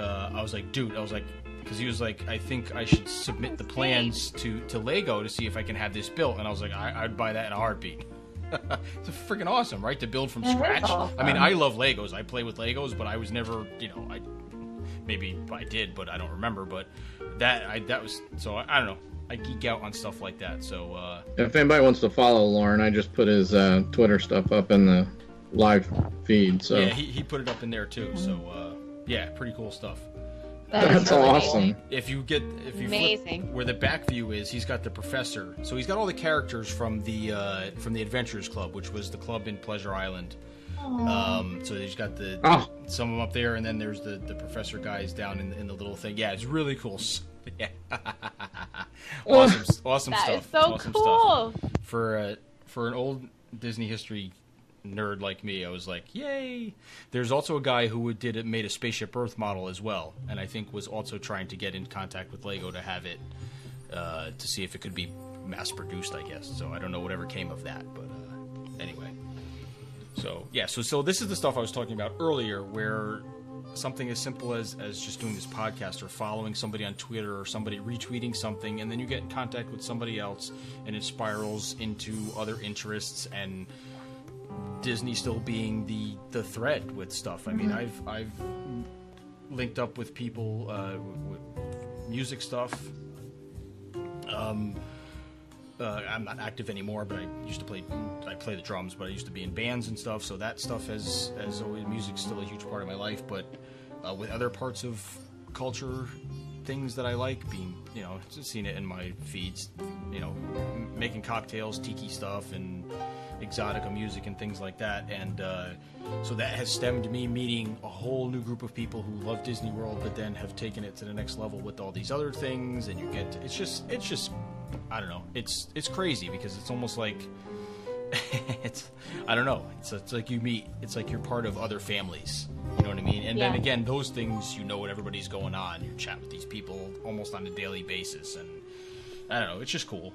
dude, because he was like, I think I should submit the plans to Lego to see if I can have this built, and I was like, I'd buy that in a heartbeat. It's freaking awesome, right? To build from scratch.
awesome.
I mean, I love Legos. I play with Legos, but I was never, maybe I did, but I don't remember. But that was so I don't know. I geek out on stuff like that. So
If anybody wants to follow Lauren, I just put his Twitter stuff up in the live feed. So
yeah, he put it up in there too. So yeah, pretty cool stuff.
that's
really
awesome.
If you
Amazing.
flip where the back view is, he's got the professor. So he's got all the characters from the Adventurers Club, which was the club in Pleasure Island. So he's got some of them up there, and then there's the professor guys down in the little thing. Yeah, it's really cool. Yeah, awesome
That
stuff.
is so
awesome
cool.
Stuff. For an old Disney history nerd like me, I was like, yay. There's also a guy who made a Spaceship Earth model as well, and I think was also trying to get in contact with Lego to have it to see if it could be mass produced, I guess. So I don't know whatever came of that, but anyway. So yeah, so this is the stuff I was talking about earlier, where something as simple as just doing this podcast or following somebody on Twitter or somebody retweeting something, and then you get in contact with somebody else and it spirals into other interests, and Disney still being the thread with stuff. I mean, I've linked up with people with music stuff. I'm not active anymore, but I play the drums, but I used to be in bands and stuff, so that stuff has always, music's still a huge part of my life. But with other parts of culture, things that I like, being, just seeing it in my feeds, making cocktails, tiki stuff, and exotica music and things like that. And so that has stemmed me meeting a whole new group of people who love Disney World, but then have taken it to the next level with all these other things. And you get it's just I don't know, it's crazy, because it's almost like I don't know, it's like it's like you're part of other families, you know what I mean? And then again, those things, what everybody's going on, you chat with these people almost on a daily basis, and I don't know, it's just cool,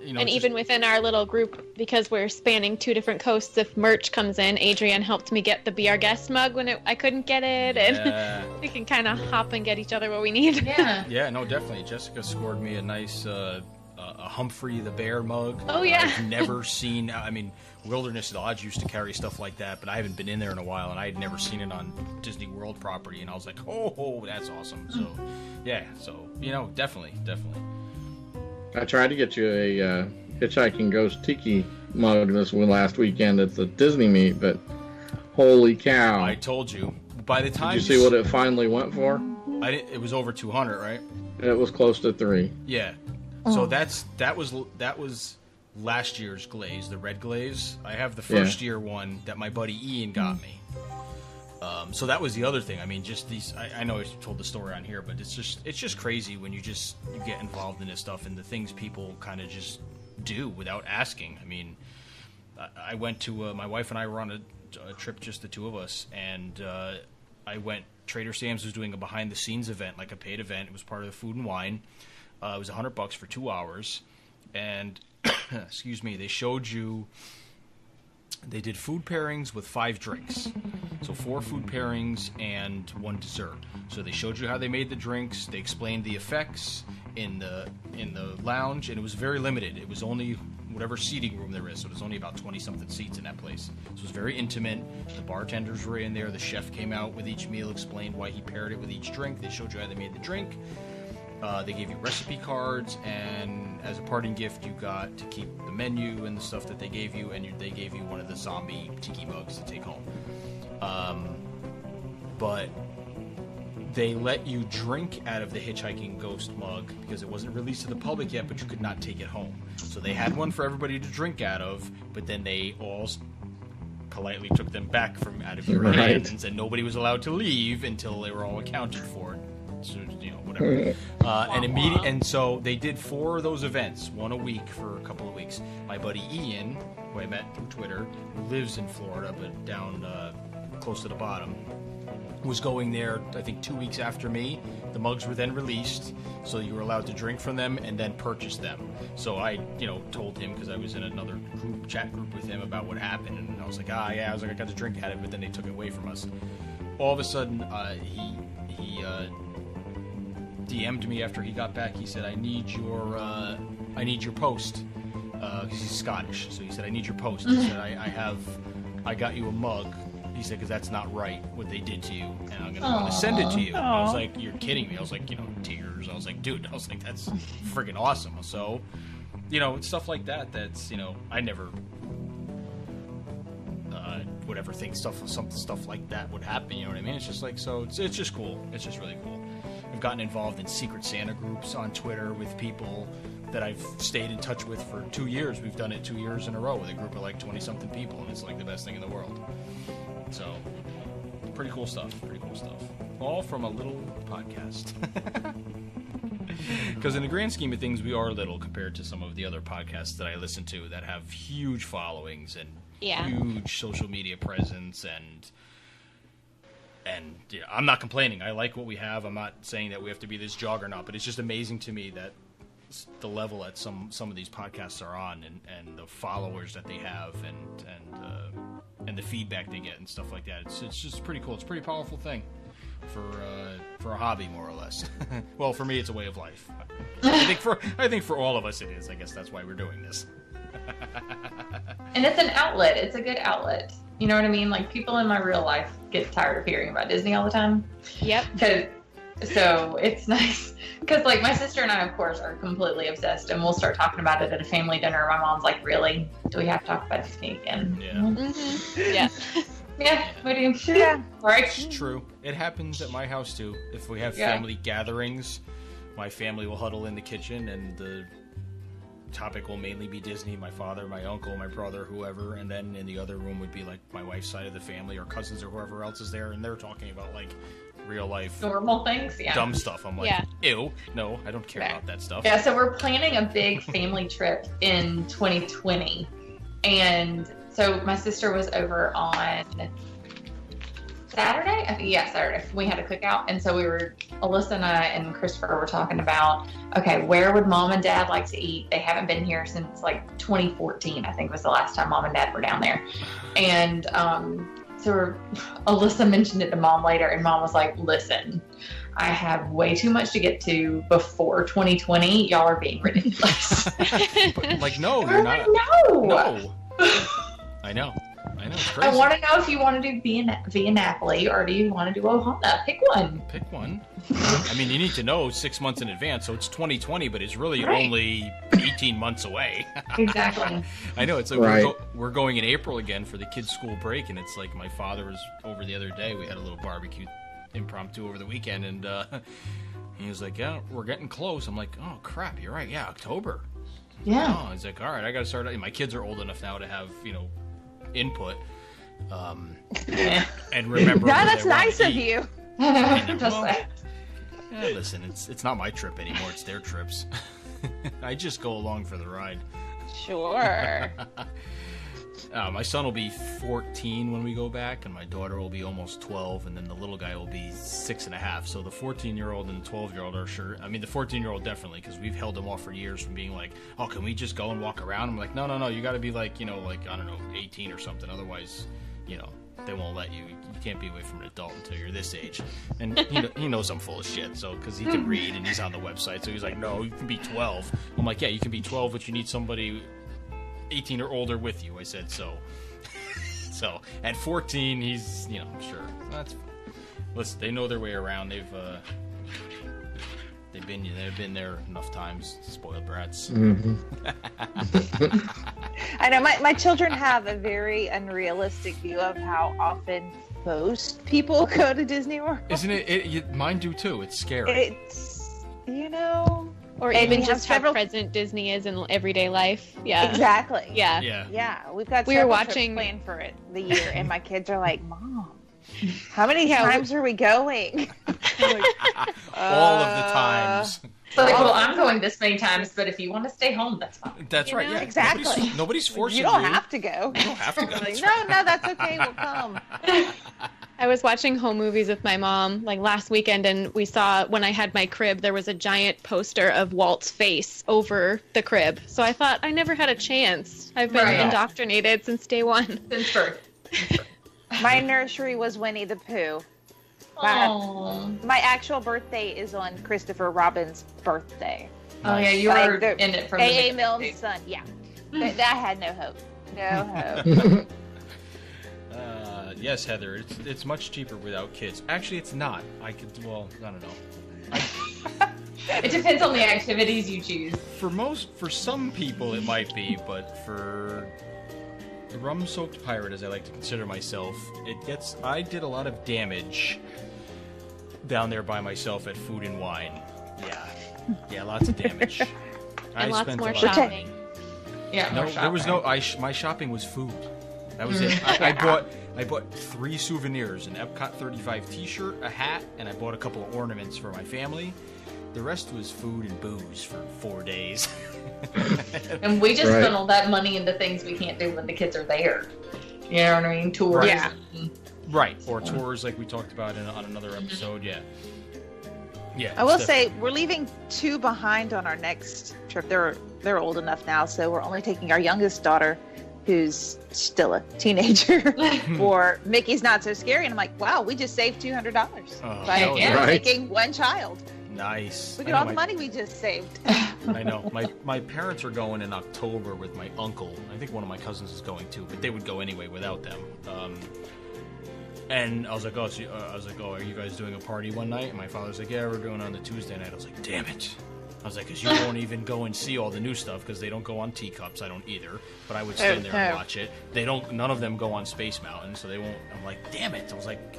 And even within our little group, because we're spanning 2 different coasts, if merch comes in, Adrianne helped me get the Be Our Guest mug when I couldn't get it, and we can kind of hop and get each other what we need.
Yeah.
Yeah, no, definitely. Jessica scored me a nice a Humphrey the Bear mug.
Oh, yeah.
I've never seen, Wilderness Lodge used to carry stuff like that, but I haven't been in there in a while, and I had never seen it on Disney World property, and I was like, oh, that's awesome. So, yeah, definitely.
I tried to get you a Hitchhiking Ghost Tiki mug last weekend at the Disney meet, but holy cow.
I told you. By the time
Did you see what it finally went for?
it was over 200, right?
It was close to 3.
Yeah. So that was last year's glaze, the red glaze. I have the first year one that my buddy Ian got me. So that was the other thing. I mean, just these. I know I told the story on here, but it's just crazy when you get involved in this stuff and the things people kind of just do without asking. I mean, I went to my wife and I were on a trip, just the two of us, and I went. Trader Sam's was doing a behind the scenes event, like a paid event. It was part of the Food and Wine. It was $100 for 2 hours, and excuse me, they showed you. They did food pairings with 5 drinks. So 4 food pairings and 1 dessert. So they showed you how they made the drinks. They explained the effects in the lounge, and it was very limited. It was only whatever seating room there is. So there's only about 20-something seats in that place. So it was very intimate. The bartenders were in there. The chef came out with each meal, explained why he paired it with each drink. They showed you how they made the drink. They gave you recipe cards, and as a parting gift, you got to keep the menu and the stuff that they gave you, and they gave you one of the zombie tiki mugs to take home. But they let you drink out of the Hitchhiking Ghost mug because it wasn't released to the public yet, but you could not take it home. So they had one for everybody to drink out of, but then they all politely took them back from out of your hands, and nobody was allowed to leave until they were all accounted for. So, whatever. And so they did 4 of those events, one a week for a couple of weeks. My buddy Ian, who I met through Twitter, who lives in Florida, but down close to the bottom, was going there, I think, 2 weeks after me. The mugs were then released, so you were allowed to drink from them and then purchase them. So I, told him, because I was in another chat group with him about what happened, and I was like, I got to drink at it, but then they took it away from us. All of a sudden, he DM'd me after he got back. He said, I need your post. He's Scottish, so he said, I need your post. He said, I got you a mug. He said, because that's not right, what they did to you, and I'm going to send it to you. And I was like, you're kidding me. I was like, tears. I was like, dude, that's freaking awesome. So, it's stuff like that that's, I never would ever think some stuff like that would happen, you know what I mean? It's just like, so it's just cool. It's just really cool. I've gotten involved in Secret Santa groups on Twitter with people that I've stayed in touch with for 2 years. We've done it 2 years in a row with a group of like 20-something people, and it's like the best thing in the world. So, pretty cool stuff. All from a little podcast. Because in the grand scheme of things, we are little compared to some of the other podcasts that I listen to that have huge followings and huge social media presence, and I'm not complaining. I like what we have. I'm not saying that we have to be this juggernaut, but it's just amazing to me that the level that some of these podcasts are on, and the followers that they have, and the feedback they get and stuff like that. It's just pretty cool. It's a pretty powerful thing for a hobby, more or less. Well, for me, it's a way of life. I think for all of us it is. I guess that's why we're doing this.
And it's an outlet. It's a good outlet. You know what I mean? Like, people in my real life get tired of hearing about Disney all the time.
Yep.
So it's nice because, like, my sister and I, of course, are completely obsessed, and we'll start talking about it at a family dinner. My mom's like, "Really? Do we have to talk about Disney again?"
Yeah.
Mm-hmm. Yeah.
Yeah. We do.
Yeah.
Right.
It's true. It happens at my house too. If we have family gatherings, my family will huddle in the kitchen, and the topic will mainly be Disney. My father, my uncle, my brother, whoever, and then in the other room would be like my wife's side of the family or cousins or whoever else is there, and they're talking about like real life
normal things,
dumb stuff. I'm like, ew, no, I don't care about that stuff.
Yeah, so we're planning a big family trip in 2020, and so my sister was over on Saturday. I think, Saturday. We had a cookout, and so Alyssa and I and Christopher were talking about, okay, where would mom and dad like to eat? They haven't been here since like 2014, I think was the last time mom and dad were down there, and so Alyssa mentioned it to mom later, and mom was like, listen, I have way too much to get to before 2020. Y'all are being ridiculous.
But, like, no, you're not.
No.
I know. It's crazy.
I want to know if you want to do Via Napoli or do you want to do Ohana? Pick one.
I mean, you need to know 6 months in advance, so it's 2020, but it's really only 18 months away.
Exactly.
I know. It's like we're going in April again for the kids' school break, and it's like my father was over the other day. We had a little barbecue impromptu over the weekend, and he was like, yeah, we're getting close. I'm like, oh, crap, you're right. Yeah, October.
Yeah.
Oh, he's like, all right, I got to start. My kids are old enough now to have, input. And remember.
That's nice of you.
Listen, it's not my trip anymore. It's their trips. I just go along for the ride.
Sure.
My son will be 14 when we go back, and my daughter will be almost 12, and then the little guy will be 6.5. So the 14-year-old and the 12-year-old are sure. I mean, the 14-year-old definitely, because we've held him off for years from being like, oh, can we just go and walk around? I'm like, no, you got to be like, like, I don't know, 18 or something. Otherwise, they won't let you. You can't be away from an adult until you're this age. And he knows I'm full of shit, so because he can read and he's on the website. So he's like, no, you can be 12. I'm like, yeah, you can be 12, but you need somebody 18 or older with you. I said so. So at 14, he's I'm sure. Listen, they know their way around. They've been there enough times. Spoiled brats.
Mm-hmm.
I know my children have a very unrealistic view of how often most people go to Disney World.
Isn't it? Mine do too. It's scary.
It's
or even just how present Disney is in everyday life. Yeah.
Exactly.
Yeah.
We've got several trips planned for the year, and my kids are like, Mom, how many times are we going?
All of the times.
So like, well, I'm going this many times, but if you want to stay home, that's fine.
That's right.
know?
Yeah,
Exactly.
Nobody's forcing
You
you.
don't have to go.
You don't have to go. That's
No, that's okay. We'll come.
I was watching home movies with my mom like last weekend, and we saw when I had my crib, there was a giant poster of Walt's face over the crib. So I thought I never had a chance. I've been
Right.
indoctrinated since day one.
Since birth.
My nursery was Winnie the Pooh.
Oh.
My actual birthday is on Christopher Robin's birthday.
Oh yeah, you
Like
were
the
in it from
A.A.
the
Milne's son. Yeah. But I had no hope. No hope.
Yes, Heather. It's much cheaper without kids. Actually, it's not. I don't know.
It depends on the activities you choose.
For some people it might be, but for the rum-soaked pirate, as I like to consider myself, I did a lot of damage down there by myself at Food and Wine. Yeah, lots of damage.
And lots more
a lot.
shopping.
Yeah,
No,
more
there was
shopping.
no. My shopping was food. That was it. I bought 3 souvenirs: an Epcot 35 T-shirt, a hat, and I bought a couple of ornaments for my family. The rest was food and booze for 4 days.
And we just
Right.
funnel that money into things we can't do when the kids are there. You know what I mean? Tours.
Yeah.
Right, or tours like we talked about on another episode. Yeah.
I will
it's
say we're leaving 2 behind on our next trip. They're old enough now, so we're only taking our youngest daughter, who's still a teenager, for Mickey's Not So Scary. And I'm like, wow, we just saved $200
Oh,
by
hell
yeah.
Right.
taking one child.
nice.
Look
I
at
know
all the money we just saved.
I know. My parents are going in October with my uncle. I think one of my cousins is going too, but they would go anyway without them. And I was like, oh, are you guys doing a party one night? And my father's like, yeah, we're doing it on the Tuesday night. I was like, damn it. I was like, because you won't even go and see all the new stuff because they don't go on teacups. I don't either. But I would stand there and watch it. None of them go on Space Mountain, so they won't. I'm like, damn it. I was like,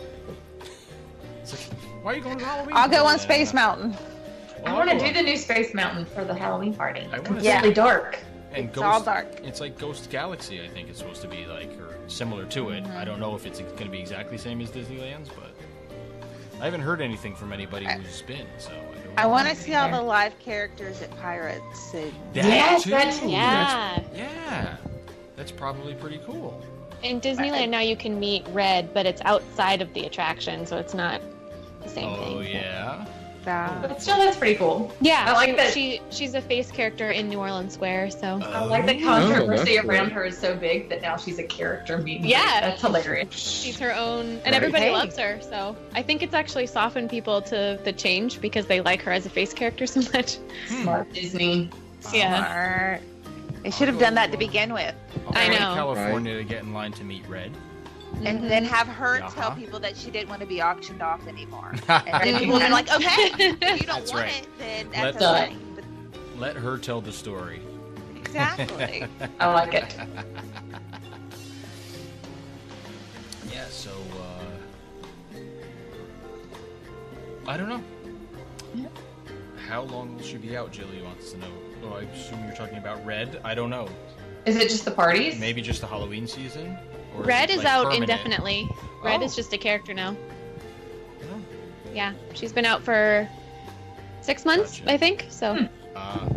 why are you going to Halloween?
I'll go
party
on
then?
Space Mountain.
I want to do the new Space Mountain for the Halloween party.
I wanna
Yeah.
Completely dark.
And
It's all dark.
It's like Ghost Galaxy, I think it's supposed to be like, or similar to it. I don't know if it's going to be exactly the same as Disneyland's, but I haven't heard anything from anybody who's been. So
I want to see all the live characters at Pirates. And
Yes, that too.
Yeah.
Yeah, that's probably pretty cool.
In Disneyland now you can meet Red, but it's outside of the attraction, so it's not the same thing.
Oh yeah.
But still, that's pretty cool.
Yeah,
I like that.
she's a face character in New Orleans Square, so
I like the
that's
controversy
cool.
around her is so big that now she's a character meeting.
Yeah.
That's hilarious.
she's her own, and
Right.
everybody
Hey.
loves her. So I think it's actually softened people to the change because they like her as a face character so much.
Smart Disney.
Yeah.
Smart. They should have done that to begin with.
I'll
I
go to
know.
California to get in line to meet Red.
And then have her
Uh-huh.
tell people that she didn't want to be auctioned off anymore. And then people will be like, okay, if you don't
That's
want
right.
it, then
Let-
that's okay. But
Let her tell the story.
exactly.
I like it.
Yeah, so I don't know. How long will she be out, Jilly wants to know. Oh, I assume you're talking about Red. I don't know.
Is it just the parties?
Maybe just the Halloween season? Or
Red
it,
is
like,
out
permanent?
indefinitely. Red
Oh.
is just a character now.
Oh.
Yeah, she's been out for 6 months,
Gotcha.
I think. So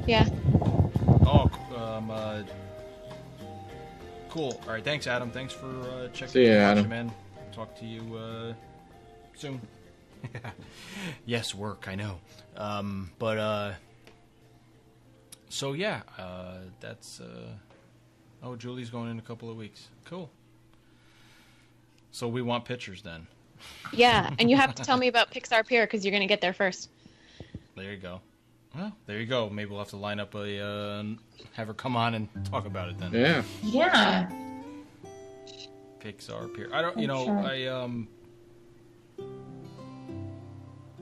yeah.
Oh, cool. All right, thanks, Adam. Thanks for checking
See ya,
watching,
Adam.
man. Talk to you soon. Yes, work. I know. So yeah, that's. Oh, Julie's going in a couple of weeks. Cool. So we want pictures then.
Yeah, and you have to tell me about Pixar Pier because you're going to get there first.
There you go. Well, there you go. Maybe we'll have to line up have her come on and talk about it then.
Yeah.
Yeah.
Pixar Pier. I don't,
Sure.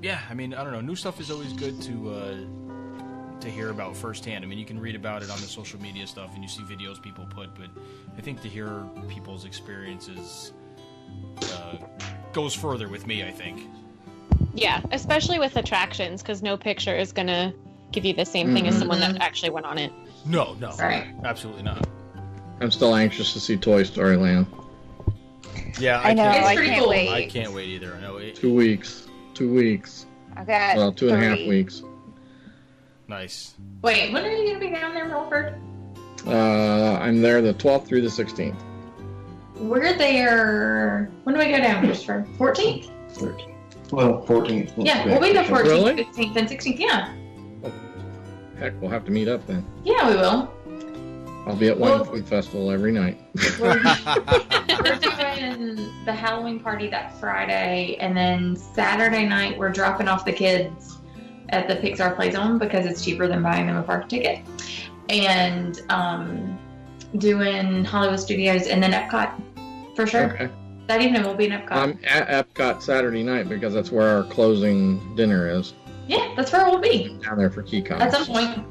Yeah, I mean, I don't know. New stuff is always good to hear about firsthand. I mean, you can read about it on the social media stuff and you see videos people put, but I think to hear people's experiences goes further with me, I think.
Yeah, especially with attractions because no picture is going to give you the same thing as someone that actually went on it.
No,
Right.
absolutely not.
I'm still anxious to see Toy Story Land.
Yeah,
I know.
It's
I
pretty
can't
cool.
wait.
I can't wait either. I know
2 weeks. 2 weeks.
I've got
Well, 2.5
3.
weeks.
Nice.
Wait, when are you going to be down there, Milford?
I'm there the 12th through the 16th.
We're there. When do we go down, Christopher? 14th?
13th. Well, 14th.
Yeah, we'll be the 14th,
Really?
15th, and 16th. Yeah.
Heck, we'll have to meet up then.
Yeah, we will.
I'll be at
Well-
Wine Food Festival every night.
We're doing the Halloween party that Friday, and then Saturday night we're dropping off the kids at the Pixar Play Zone because it's cheaper than buying them a park ticket, and doing Hollywood Studios and then Epcot for sure.
Okay.
That evening we'll be in Epcot.
I'm at Epcot Saturday night because that's where our closing dinner is.
Yeah, that's where we'll be
Down there for KeyCon.
at some point.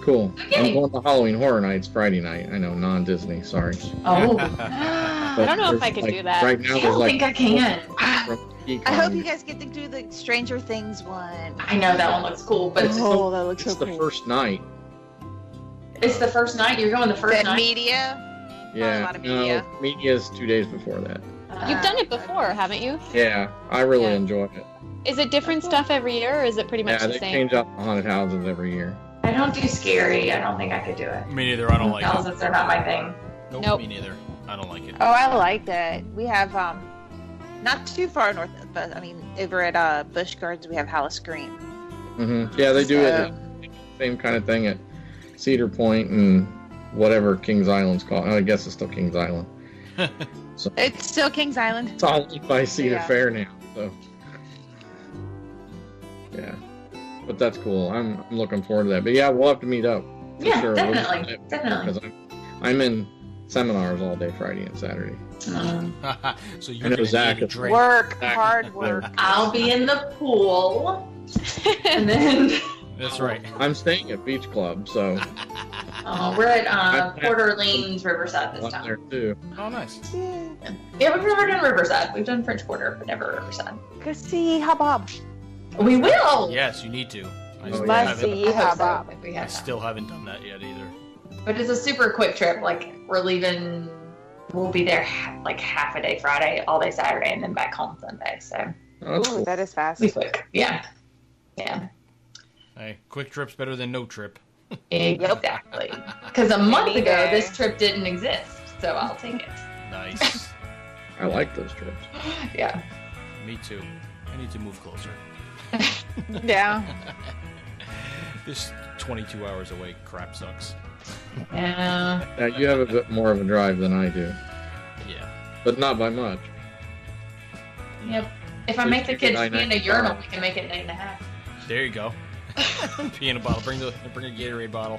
Cool.
Okay.
I'm going to Halloween Horror Nights Friday night. I know, non-Disney, sorry.
Oh,
I don't know if I could do that.
Right now,
I
there's
don't
like
think I can.
from KeyCon.
I hope you guys get to do the Stranger Things one.
I know that one looks cool, but it's,
Oh, that looks
It's
so
the
cool.
first night.
it's the first night. You're going the first
That
night.
media.
Yeah.
a lot of media.
No, media's 2 days before that.
You've done it before, haven't you?
Yeah, I really
Yeah.
enjoyed it.
Is it different stuff every year, or is it pretty much
Yeah,
the
they
same?
change up the haunted houses every year.
I don't do scary. I don't think I could do it.
Me neither. I don't like it.
Houses are not my thing.
Nope.
Me neither. I don't like it.
Oh, I like that. We have not too far north, but I mean over at Busch Gardens we have Hallis Green.
Yeah, they do
So-
it. Same kind of thing at Cedar Point and whatever Kings Island's called. I guess it's still Kings Island. So
It's still Kings Island.
it's all owned by Cedar
Yeah.
Fair now. So yeah, but that's cool. I'm looking forward to that. But yeah, we'll have to meet up. For
Yeah,
sure.
definitely, definitely.
Because I'm in seminars all day Friday and Saturday.
So
I
you're
know
gonna
Zach
need a
is-
drink.
Work,
Back
hard
there.
work.
I'll be in the pool, and then
That's right.
I'm staying at Beach Club, so
we're at
I'm-
Port Orleans Riverside this
I'm there
time.
too.
Oh, nice.
Yeah, we've never done Riverside. We've done French Quarter, but never Riverside.
Go see Bob.
We will.
Yes, you need to. I
Oh,
still,
yeah.
Must
haven't,
see
I hope so,
Bob.
if we
I
have time.
still haven't done that yet either.
But it's a super quick trip. Like we're leaving. We'll be there like half a day Friday, all day Saturday, and then back home Sunday. So
Oh, that's
Ooh,
cool.
that is fast.
we quick. Yeah. Yeah.
Hey, quick trip's better than no trip.
Exactly. Because a month
Me
ago,
neither.
this trip didn't exist, so I'll take it.
Nice.
I like those trips.
Yeah.
Me too. I need to move closer.
Yeah.
This 22 hours away crap sucks.
Yeah.
Now you have a bit more of a drive than I do,
Yeah.
but not by much.
Yep. If I
Please
make the
keep
kids
it
pee in a
9.95.
urinal, we can make it 8.5.
There you go. Pee in a bottle. Bring a Gatorade bottle.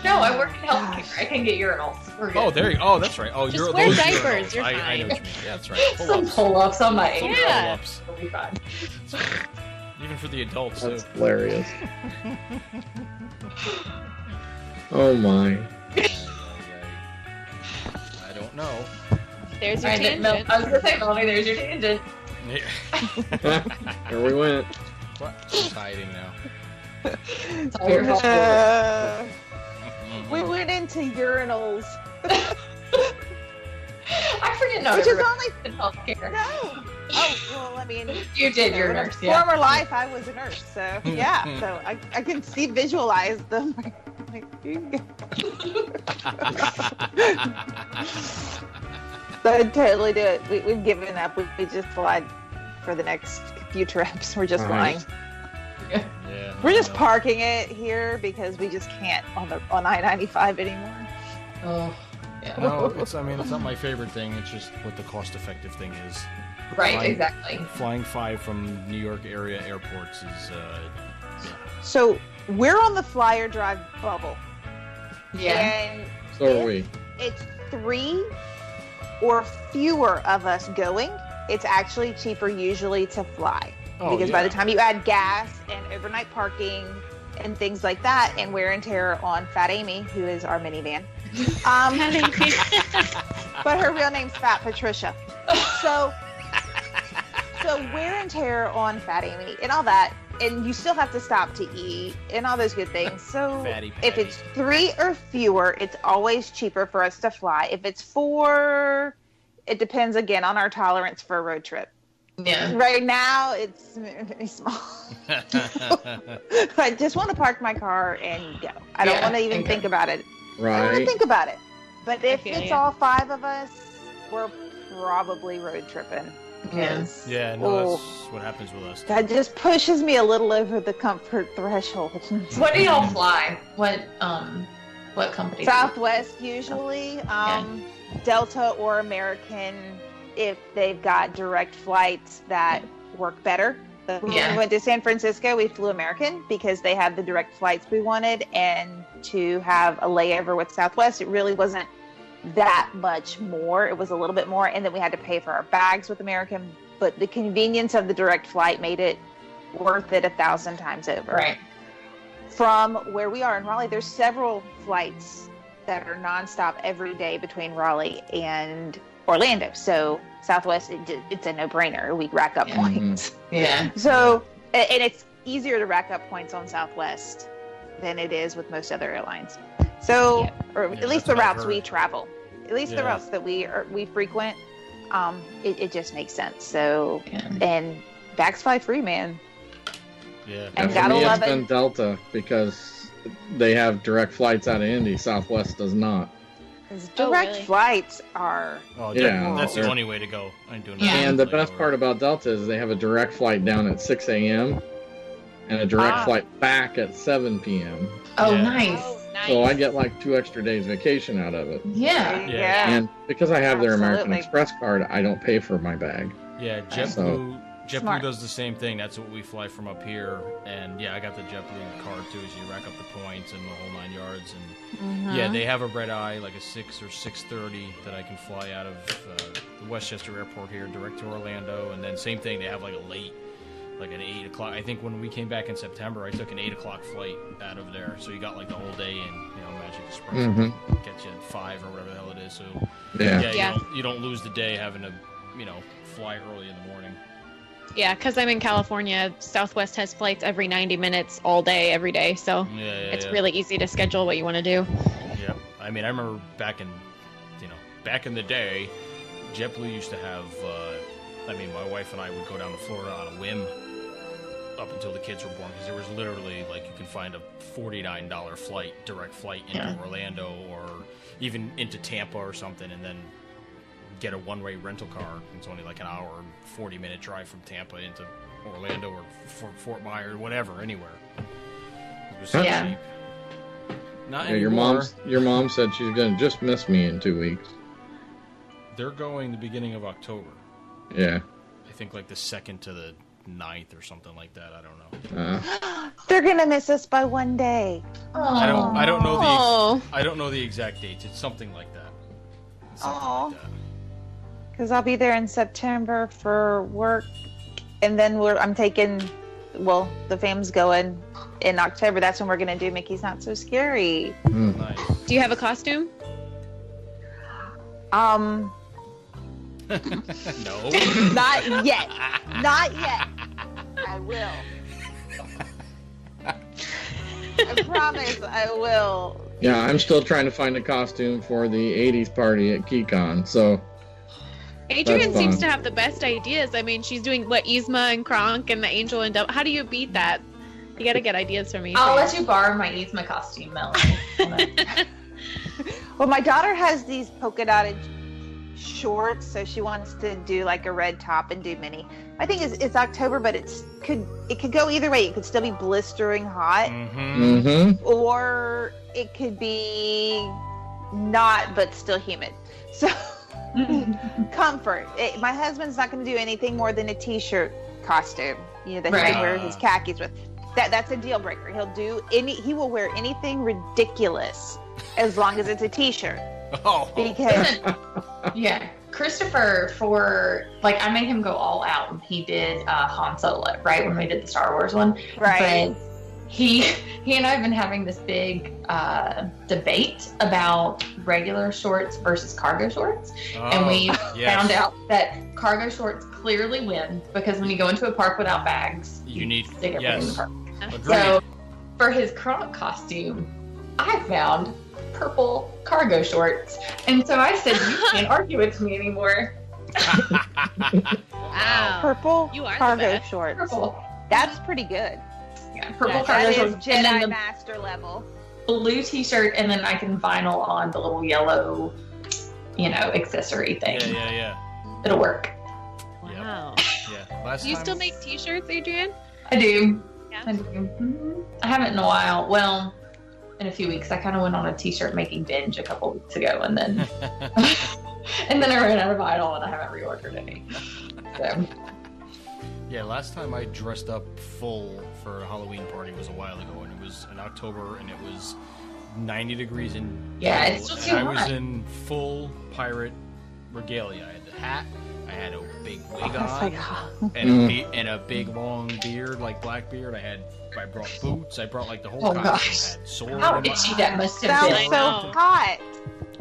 No, I work in healthcare. I can get urinals. We're good.
Oh, there you. Oh, that's right. Oh,
Just
you're
wear
those
diapers,
urinals.
you're
I know
fine.
what you mean. Yeah, that's right.
Some
Pull-ups.
pull-ups on my
Some
age.
Yeah.
pull-ups.
We'll be fine.
Even for the adults too.
That's hilarious. Oh my.
I don't know.
There's
All
your
right,
tangent.
I was going to say, Melanie, there's your tangent.
Yeah.
Here we went.
What? Who's hiding now?
It's all your fault.
We went into urinals.
I forget no.
Which is
everybody
only
in healthcare.
no. Oh well, I mean,
You did. You're a
in a
nurse. Yeah.
former life, I was a nurse, so yeah. So I can see visualize them. Like, so I'd totally do it. We've given up. We just fly for the next few trips. We're just flying.
Nice.
Yeah.
We're just
no.
parking it here because we just can't on I-95 anymore.
Oh, yeah.
No, it's. I mean, it's not my favorite thing. It's just what the cost-effective thing is.
Right.
Flying-
Exactly.
Flying 5 from New York area airports is.
So we're on the flyer drive bubble,
Yeah.
and
So are we.
it's 3 or fewer of us going. It's actually cheaper usually to fly
Oh,
because by
yeah.
the time you add gas and overnight parking and things like that, and wear and tear on Fat Amy, who is our minivan. But her real name's Fat Patricia. So wear and tear on Fat Amy and all that, and you still have to stop to eat and all those good things. So
Fatty
if
patty.
it's 3 or fewer, it's always cheaper for us to fly. If it's 4, it depends again on our tolerance for a road trip.
Yeah.
Right now, it's very small. I just want to park my car and go. I don't want to even think about it. I don't want to
Right.
think about it. But if
feel
it's
ya.
all 5 of us, we're probably road tripping. Because,
Yeah, no, that's what happens with us.
that just pushes me a little over the comfort threshold.
What do y'all fly? What company?
Southwest usually, Delta or American if they've got direct flights that work better. When we went to San Francisco, we flew American because they had the direct flights we wanted, and to have a layover with Southwest, it really wasn't that much more. It was a little bit more, and then we had to pay for our bags with American, but the convenience of the direct flight made it worth it 1,000 times over.
Right.
From where we are in Raleigh, there's several flights that are nonstop every day between Raleigh and Orlando. So Southwest, it's a no-brainer. We rack up points.
Yeah.
So, and it's easier to rack up points on Southwest than it is with most other airlines. So, or at least the routes we travel, at least the routes that we frequent, it just makes sense. So, and bags fly free, man.
Yeah.
And
For
gotta
me,
love
it's been
it.
Delta because they have direct flights out of Indy. Southwest does not.
Direct
really?
flights are.
Oh,
Yeah,
that's the
they're-
only way to go. I ain't doing
Yeah.
And the
layover.
best part about Delta is they have a direct flight down at 6 a.m. and a direct flight back at 7 p.m.
Oh,
Yeah.
nice.
Oh, nice.
So I get like 2 extra days vacation out of it.
Yeah.
Yeah.
And because I have their American
Absolutely.
Express card, I don't pay for my bag.
Yeah,
So-
JetBlue
Smart.
does the same thing. That's what we fly from up here. And yeah, I got the JetBlue card too, so you rack up the points and the whole 9 yards. And yeah, they have a red eye, like a 6 or 6:30 that I can fly out of the Westchester Airport here, direct to Orlando. And then same thing, they have like a late, like an 8 o'clock. I think when we came back in September, I took an 8 o'clock flight out of there. So you got like the whole day in, Magic Express.
Mhm.
Get you at 5 or whatever the hell it is. So
Yeah.
Yeah.
you don't lose the day having to, fly early in the morning.
Yeah, because I'm in California. Southwest has flights every 90 minutes, all day, every day. So it's really easy to schedule what you want to do.
Yeah, I mean, I remember back in the day, JetBlue used to have. My wife and I would go down to Florida on a whim up until the kids were born, because there was literally like you can find a $49 flight, direct flight into Orlando or even into Tampa or something, and then get a one-way rental car. It's only like an hour and 40-minute drive from Tampa into Orlando or Fort Myers, whatever, anywhere. It was so
Yeah.
cheap. Not
Yeah,
anymore.
your mom said she's gonna just miss me in 2 weeks.
They're going the beginning of October.
Yeah.
I think like the 2nd to the 9th or something like that. I don't know.
They're gonna miss us by 1 day.
I don't know
Oh.
I don't know the exact dates. It's something like that. It's something like that.
Because I'll be there in September for work, and then I'm taking. Well, the fam's going in October. That's when we're gonna do Mickey's Not So Scary.
Nice.
Do you have a costume?
No.
Not yet. Not yet. I will. I promise I will.
Yeah, I'm still trying to find a costume for the 80s party at KeyCon, so
Adrianne seems
fun.
to have the best ideas. I mean, she's doing Yzma and Kronk and the Angel and Devil. How do you beat that? You got to get ideas from Adrianne.
I'll let you borrow my Yzma costume, Melanie.
Well, my daughter has these polka dotted shorts, so she wants to do like a red top and do mini. I think it's October, but it could go either way. It could still be blistering hot,
Mm-hmm.
or it could be not, but still humid. So comfort. My husband's not going to do anything more than a t-shirt costume, that he
Right.
can wear his khakis with. That's a deal breaker. He will wear anything ridiculous as long as it's a t-shirt.
Oh.
Because
Yeah, Christopher, I made him go all out when he did Han Solo, right, when we did the Star Wars one.
Right.
But he and I have been having this big debate about regular shorts versus cargo shorts, and we found out that cargo shorts clearly win, because when you go into a park without bags,
You need-
stick everything in the
yes.
park.
Agreed.
So for his Kronk costume, I found purple cargo shorts, and so I said, "You can't argue with me anymore."
Wow.
Purple
You are the
cargo
best.
shorts.
Purple.
That's pretty good.
Yeah, purple
That
cargo
is
shorts.
Jedi
And then the
Master level.
blue t-shirt, and then I can vinyl on the little yellow, accessory thing.
Yeah.
It'll work.
Wow.
Yeah. Last
Do you
time,
still make T-shirts, Adrianne?
I do.
Yeah.
I do. I haven't in a while. Well, in a few weeks. I kind of went on a t-shirt making binge a couple weeks ago, and then and then I ran out of vinyl, and I haven't reordered any. So.
Yeah, last time I dressed up full for a Halloween party was a while ago, and it was in October, and it was 90 degrees in
Yeah,
April,
it's still
and
too
I was
hot.
in full pirate regalia. I had the hat, I had a big wig
That's
on,
like,
and a big long beard, like black beard. I brought boots. I brought like the whole
Oh,
costume.
gosh.
I had sword.
How
in my-
itchy that must have
sounds
been.
so
know.
hot.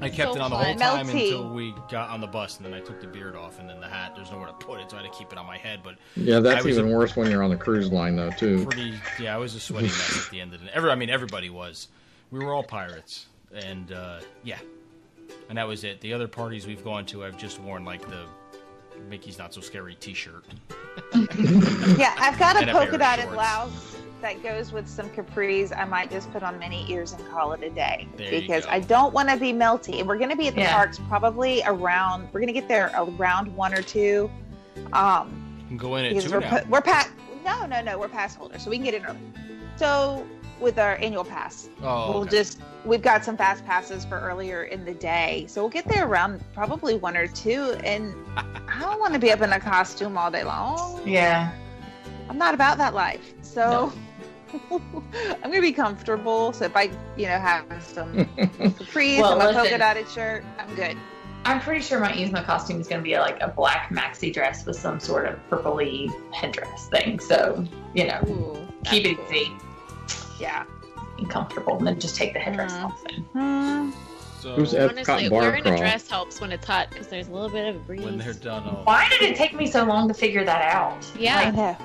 I kept
So
it on the whole
fun.
time
Melty.
until we got on the bus, and then I took the beard off, and then the hat. There's nowhere to put it, so I had to keep it on my head. But
Yeah,
I
that's
was
even worse when you're on the cruise line, though, too.
I was a sweaty mess at the end of it. Everybody was. We were all pirates, and yeah, and that was it. The other parties we've gone to, I've just worn like the Mickey's Not So Scary T-shirt.
Yeah, I've got a
And a pair
polka
of
dotted
shorts.
blouse that goes with some capris. I might just put on mini ears and call it a day
There you
because
go.
I don't want to be melty. And we're going to be at the
Yeah.
parks probably around. We're going to get there around 1 or 2.
You can go in at
Because
2 now.
we're past. No, we're pass holders, so we can get in early. So with our annual pass,
Oh,
we'll
okay.
we've got some fast passes for earlier in the day, so we'll get there around probably 1 or 2. And I don't want to be up in a costume all day long.
Yeah.
I'm not about that life, so I'm gonna be comfortable. So if I, have some capris
Well,
and my
listen.
polka dotted shirt, I'm good.
I'm pretty sure my Yzma costume is going to be like a black maxi dress with some sort of purpley headdress thing. So,
Ooh,
keep it
that's
easy
cool. Yeah.
and comfortable, and then just take the headdress
Mhm.
off. And
So
Who's Epcot
Honestly,
bar
wearing a
crawl?
dress helps when it's hot because there's a little bit of a breeze.
when they're done,
why did it take me so long to figure that out?
Yeah.
I
Like,
know.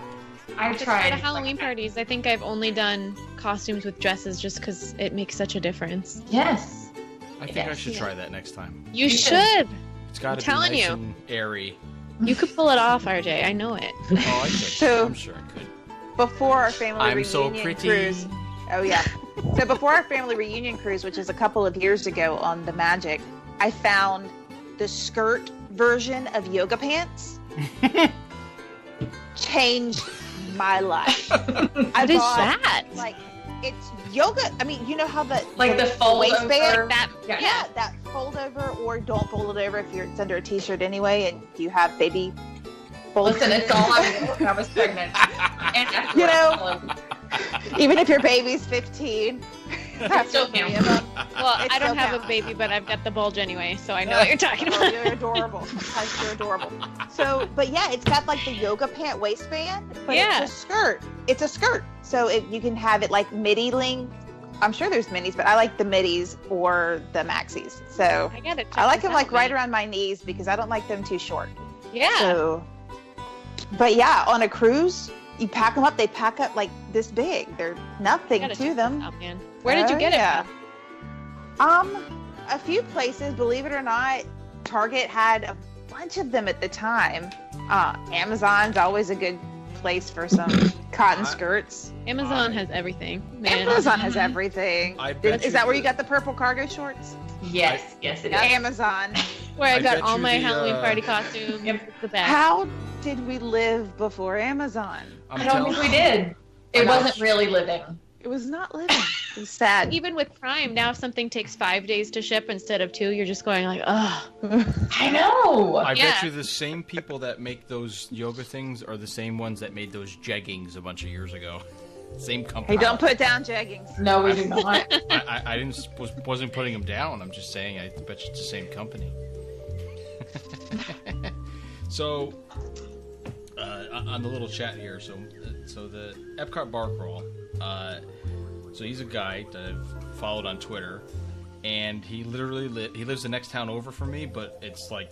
I
Just
tried.
for the Halloween parties, I think I've only done costumes with dresses just because it makes such a difference.
Yes.
I think I
Yes.
should try that next time.
You
You should.
should.
It's got to be
telling
nice
you.
and airy.
You could pull it off, RJ. I know it.
Oh, I could.
So-
I'm sure I could.
Before our family
I'm
reunion
so pretty.
cruise. Oh yeah. So before our family reunion cruise, which is a couple of years ago on the Magic, I found the skirt version of yoga pants. Changed my life.
What is that?
Like it's yoga. I mean, you know how
Like the fold
waistband.
over.
That
Yeah, that fold over, or don't fold it over if it's under a t-shirt anyway, and you have baby. Fold
Listen, it's all I was pregnant. And after
You know-
all of-
Even if your baby's 15. After
still
3
counts.
of them.
well,
It
I don't
still
have a
counts.
baby, but I've got the bulge anyway, so I know what you're talking
Oh,
about.
you're adorable. Guys, you're adorable. So, but yeah, it's got like the yoga pant waistband, but
Yeah.
it's a skirt. It's a skirt. So you can have it like midi length. I'm sure there's minis, but I like the midis or the maxis. So
I gotta.
I like them like right
around.
around my knees because I don't like them too short.
Yeah.
So, but yeah, on a cruise, you pack them up. They pack up like this big. They're nothing
Gotta
to
check
them.
this out, man. Where did you
Oh,
get
yeah.
it from?
A few places, believe it or not. Target had a bunch of them at the time. Amazon's always a good place for some cotton skirts.
Amazon has everything, man.
Amazon has everything.
I bet
Is that where you got the purple cargo shorts?
Yes, yes, it is.
Amazon.
Where I
I
got
bet
all
you
my
the,
Halloween party costumes.
Yep.
It's the best.
How did we live before Amazon?
I'm
I don't
telling
think we did. It wasn't really living.
It was not living. It was sad.
Even with Prime, now if something takes 5 days to ship instead of 2, you're just going like, ugh.
I know.
I bet
Yeah.
you the same people that make those yoga things are the same ones that made those jeggings a bunch of years ago. Same company.
Hey, don't put down jeggings.
No, we do not.
I didn't wasn't putting them down. I'm just saying. I bet you it's the same company. So, on the little chat here, so the Epcot bar crawl. So he's a guy that I've followed on Twitter, and he literally he lives the next town over from me, but it's like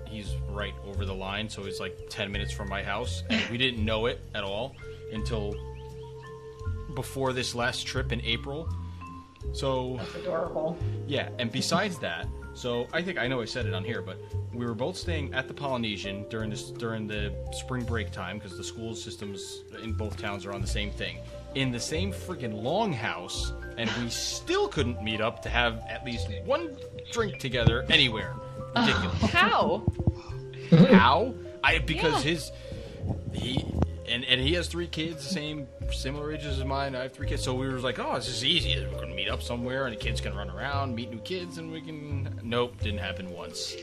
he's right over the line, so it's like 10 minutes from my house, and we didn't know it at all until before this last trip in April. So
That's adorable.
yeah, and besides that, So I think I know I said it on here, but we were both staying at the Polynesian during the spring break time because the school systems in both towns are on the same thing, in the same freaking longhouse, and we still couldn't meet up to have at least one drink together anywhere. Ridiculous.
How?
How? Because he has 3 kids, similar ages as mine. I have 3 kids, so we were like, oh, this is easy. We're gonna meet up somewhere, and the kids can run around, meet new kids, and we can. Nope, didn't happen once.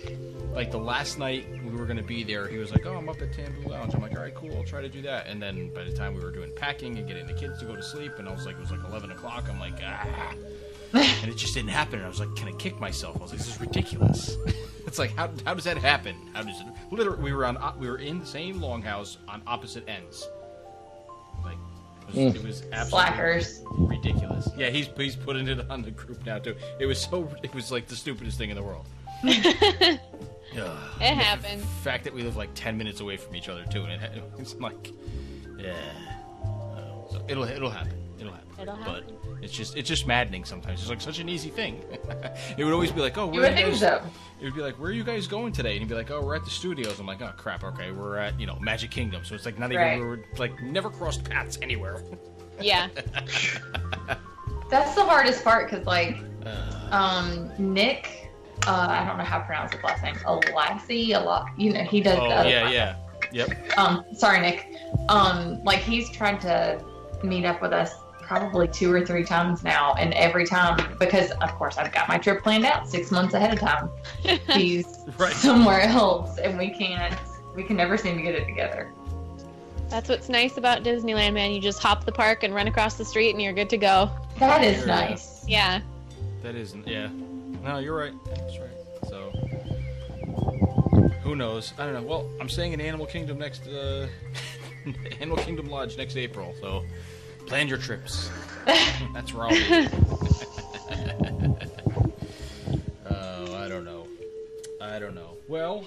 Like the last night we were gonna be there, he was like, oh, I'm up at Tambu Lounge. I'm like, all right, cool, I'll try to do that. And then by the time we were doing packing and getting the kids to go to sleep, and I was like, it was like 11 o'clock. I'm like, ah. And it just didn't happen. And I was like, can I kick myself? I was like, this is ridiculous. It's like, how does that happen? How does it? Literally, we were in the same longhouse on opposite ends. Like, it was absolutely
Slackers.
ridiculous. Yeah, he's putting it on the group now too. It was like the stupidest thing in the world.
It happened.
The fact that we live like 10 minutes away from each other too, and it's like, yeah. So it'll happen.
It'll happen.
But it's just maddening sometimes. It's like such an easy thing. It would always be like, oh,
You would think so.
It would be like, where are you guys going today? And he'd be like, oh, we're at the studios. I'm like, oh crap, okay, we're at Magic Kingdom. So it's like not even
Right.
we were like never crossed paths anywhere.
Yeah.
That's the hardest part because, like, Nick, I don't know how to pronounce his last name. He does.
Oh
the other
yeah. Yep.
Sorry, Nick. Like he's tried to meet up with us probably 2 or 3 times now, and every time, because of course I've got my trip planned out 6 months ahead of time, he's
Right.
somewhere else, and we can never seem to get it together.
That's what's nice about Disneyland, man. You just hop the park and run across the street and you're good to go.
That is
Yeah.
nice.
Yeah.
That isn't. Yeah. No, you're right. That's right. So who knows? I don't know. Well, I'm staying in Animal Kingdom next. Animal Kingdom Lodge next April. So plan your trips. That's where I'll be. Oh, I don't know. Well,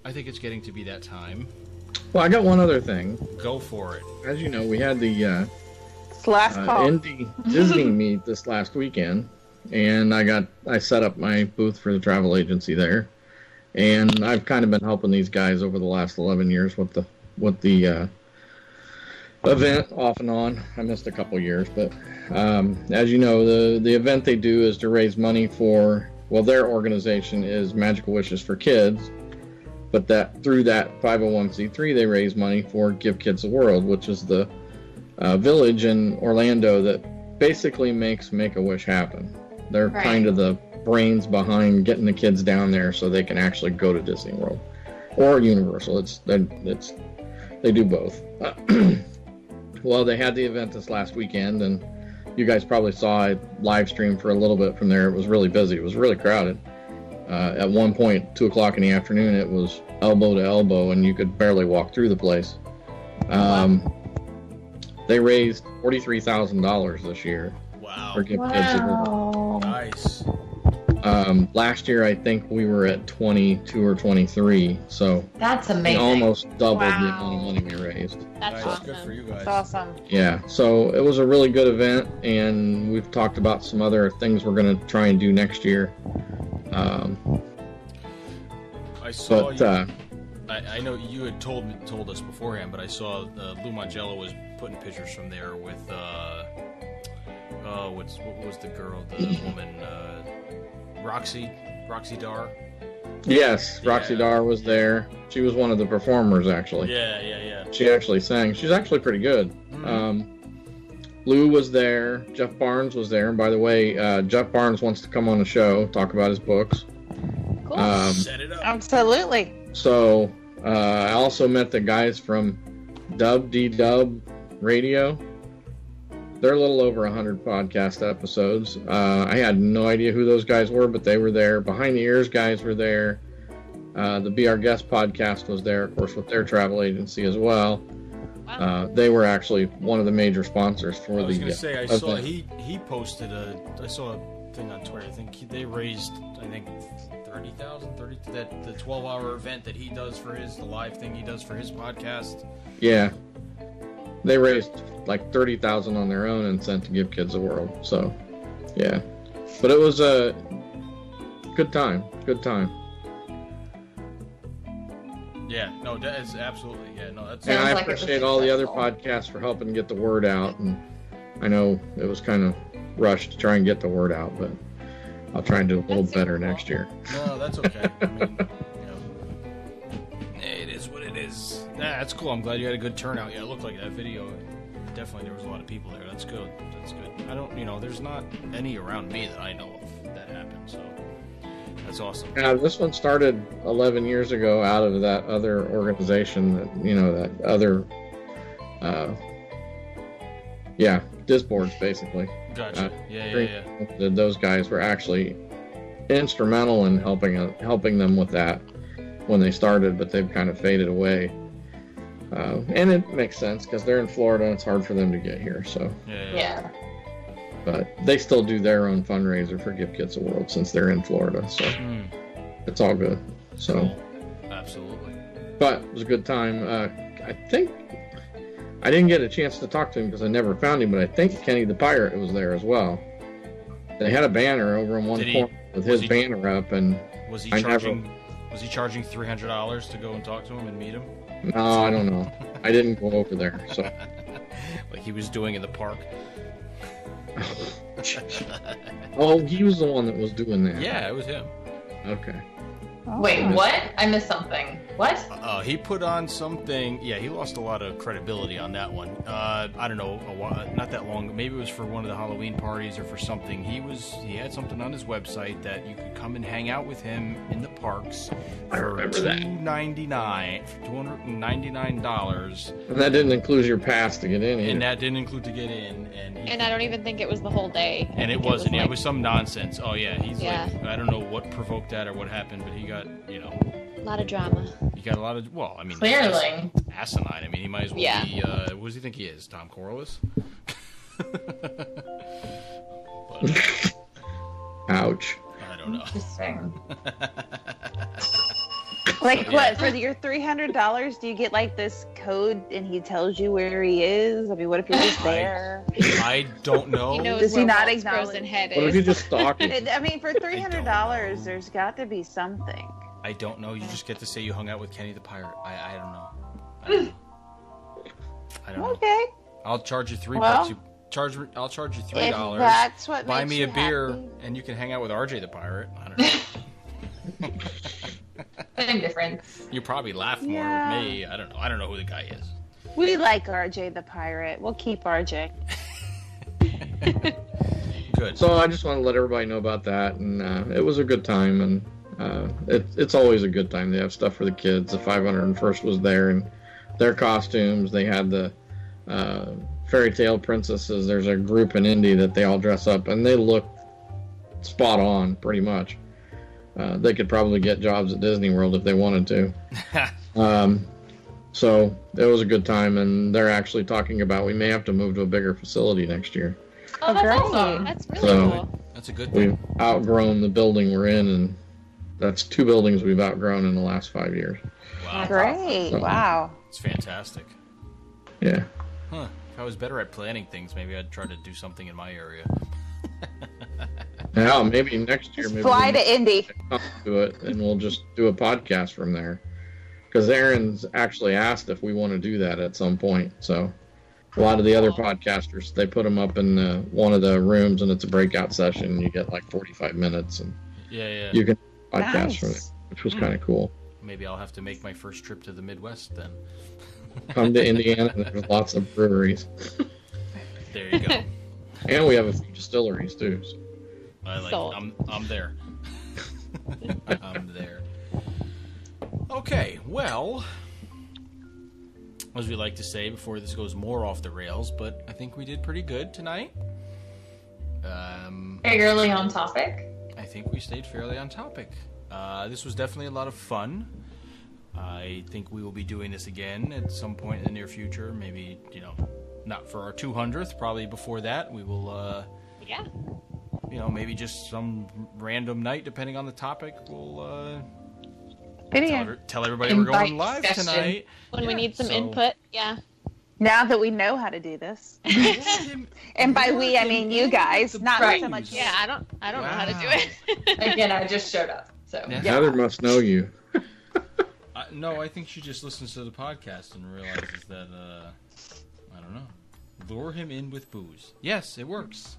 I think it's getting to be that time.
Well, I got one other thing.
Go for it.
As you know, we had the
It's last call.
Indie Disney meet this last weekend, and I set up my booth for the travel agency there, and I've kind of been helping these guys over the last 11 years with the event off and on. I missed a couple years, but as you know, the event they do is to raise money for, well, their organization is Magical Wishes for Kids, but that through that 501c3 they raise money for Give Kids the World, which is the village in Orlando that basically makes Make-A-Wish happen. They're
Right.
kind of the brains behind getting the kids down there so they can actually go to Disney World or Universal. They do both. Well, they had the event this last weekend, and you guys probably saw I live streamed for a little bit from there. It was really busy. It was really crowded. At one point, 2 o'clock in the afternoon, it was elbow to elbow, and you could barely walk through the place. They raised $43,000 this year
Wow.
for Give Kids the World.
Wow.
Nice.
Last year, I think we were at 22 or 23, so
That's
we
amazing.
almost doubled the
Wow.
amount of money we raised.
That's
Nice.
awesome.
Good for you guys.
It's awesome.
Yeah, so it was a really good event, and we've talked about some other things we're going to try and do next year.
I saw
But
you. I know you had told us beforehand, but I saw Lou Mangello was putting pictures from there with what was the girl, the woman, Roxy Dar.
yes, Roxy
Yeah.
Dar was there. She was one of the performers, actually.
Yeah.
She actually sang. She's actually pretty good. Lou was there. Jeff Barnes was there. And by the way, Jeff Barnes wants to come on the show, talk about his books.
Cool.
Set it up.
Absolutely.
So I also met the guys from D-Dub Radio. They're a little over 100 podcast episodes. I had no idea who those guys were, but they were there. Behind the Ears guys were there. The Be Our Guest podcast was there, of course, with their travel agency as well.
Wow.
They were actually one of the major sponsors for
I
the
was gonna say I
event.
saw he posted I saw a thing on Twitter. I think they raised 30,000 the 12-hour event that he does for the live thing he does for his podcast.
Yeah. They raised like 30,000 on their own and sent to Give Kids the World. So, yeah. But it was good time. Good time.
Yeah, no, that is absolutely, yeah, no, that's...
And
Sounds
I
like it was
appreciate all the other
successful.
podcasts for helping get the word out. And I know it was kind of rushed to try and get the word out, but I'll try and do a little
That's super
better
cool.
next year.
No, that's okay. I mean, it is what it is. Nah, that's cool. I'm glad you had a good turnout. Yeah, it looked like that video. Definitely, there was a lot of people there. That's good. That's good. I don't, there's not any around me that I know of that happened, so that's awesome.
Yeah, this one started 11 years ago out of that other organization that, that other, Disboards, basically.
Gotcha. Yeah.
Those guys were actually instrumental in helping them with that when they started, but they've kind of faded away. And it makes sense because they're in Florida and it's hard for them to get here. So,
Yeah.
but they still do their own fundraiser for Give Kids a World since they're in Florida. So it's all good. So,
Cool. Absolutely.
but it was a good time. I think I didn't get a chance to talk to him because I never found him, but I think Kenny the Pirate was there as well. They had a banner over in one
Did he-
corner with
was
his
he-
And
Was he
I
charging? Was he charging $300 to go and talk to him and meet him?
no, I don't know. I didn't go over there. So,
Like he was doing in the park.
oh, he was the one that was doing that.
Yeah, it was him.
Okay.
Wait, what? I missed something. What?
He put on something. Yeah, he lost a lot of credibility on that one. I don't know, not that long. Maybe it was for one of the Halloween parties or for something. He had something on his website that you could come and hang out with him in the parks
I
for
remember that.
$299.
And that didn't include your pass to get in either.
And that didn't include to get in.
And I don't even think it was the whole day.
And it wasn't. Yeah, it was some nonsense. Oh yeah, he's
Yeah.
like, I don't know what provoked that or what happened, but he got,
A lot of drama.
he got a lot of. Well, I mean,
Clearly.
just asinine. I mean, he might as well
Yeah.
be. What does he think he is? Tom Corliss? But
Ouch.
I don't know.
Interesting.
Like what? For your $300, do you get like this code and he tells you where he is? I mean, what if you're just there?
I don't know.
He knows
Does he
where
not
Walt's
acknowledge-
frozen head
What if
is.
you just stalk him?
I mean, for $300, there's got to be something.
I don't know. You just get to say you hung out with Kenny the Pirate. I don't know. I don't know.
Okay.
I'll charge you $3.
Well,
I'll charge you
If
$3.
that's what
Buy
makes
me
you
a beer,
happy.
and you can hang out with RJ the Pirate. I don't know.
Same difference.
You probably laugh more
Yeah.
with me. I don't know. I don't know who the guy is.
We like RJ the Pirate. We'll keep RJ.
Good.
So I just want to let everybody know about that, and it was a good time, and it's always a good time. They have stuff for the kids. The 501st was there, and their costumes. They had the fairy tale princesses. There's a group in Indy that they all dress up, and they look spot on, pretty much. They could probably get jobs at Disney World if they wanted to. So it was a good time, and they're actually talking about we may have to move to a bigger facility next year.
Oh, that's
Great.
awesome.
That's really
So-
cool.
That's a good thing.
We've outgrown the building we're in, and that's 2 buildings we've outgrown in the last 5 years.
Wow.
Great.
awesome.
Wow.
It's fantastic.
Yeah.
Huh. If I was better at planning things, maybe I'd try to do something in my area.
Now, maybe next year,
Just
maybe
fly
we
to Indy.
can do it, and we'll just do a podcast from there. Because Aaron's actually asked if we want to do that at some point. So a lot of the other podcasters, they put them up in one of the rooms, and it's a breakout session. You get like 45 minutes, and
Yeah.
you can podcast from there,
Nice.
which was kind of cool.
Maybe I'll have to make my first trip to the Midwest then.
Come to Indiana, and there's lots of breweries.
There you go.
And we have a few distilleries, too. So.
Sold.
I'm there. I'm there. Okay, well, as we like to say before this goes more off the rails, but I think we did pretty good tonight.
Fairly on topic.
I think we stayed fairly on topic. This was definitely a lot of fun. I think we will be doing this again at some point in the near future. Maybe, not for our 200th, probably before that. We will,
Yeah.
maybe just some random night, depending on the topic. We'll
Video.
tell everybody we're going
Invite
live
discussion.
tonight.
When we
Yeah,
need some
so-
input, yeah.
Now that we know how to do this,
Him-
and by we I mean you guys,
the
not
Right.
so much.
Yeah, I don't know how to do
Wow.
it.
Again, I just showed up. So
Yeah.
Heather must know you.
No, I think she just listens to the podcast and realizes that, I don't know. Lure him in with booze. Yes, it works.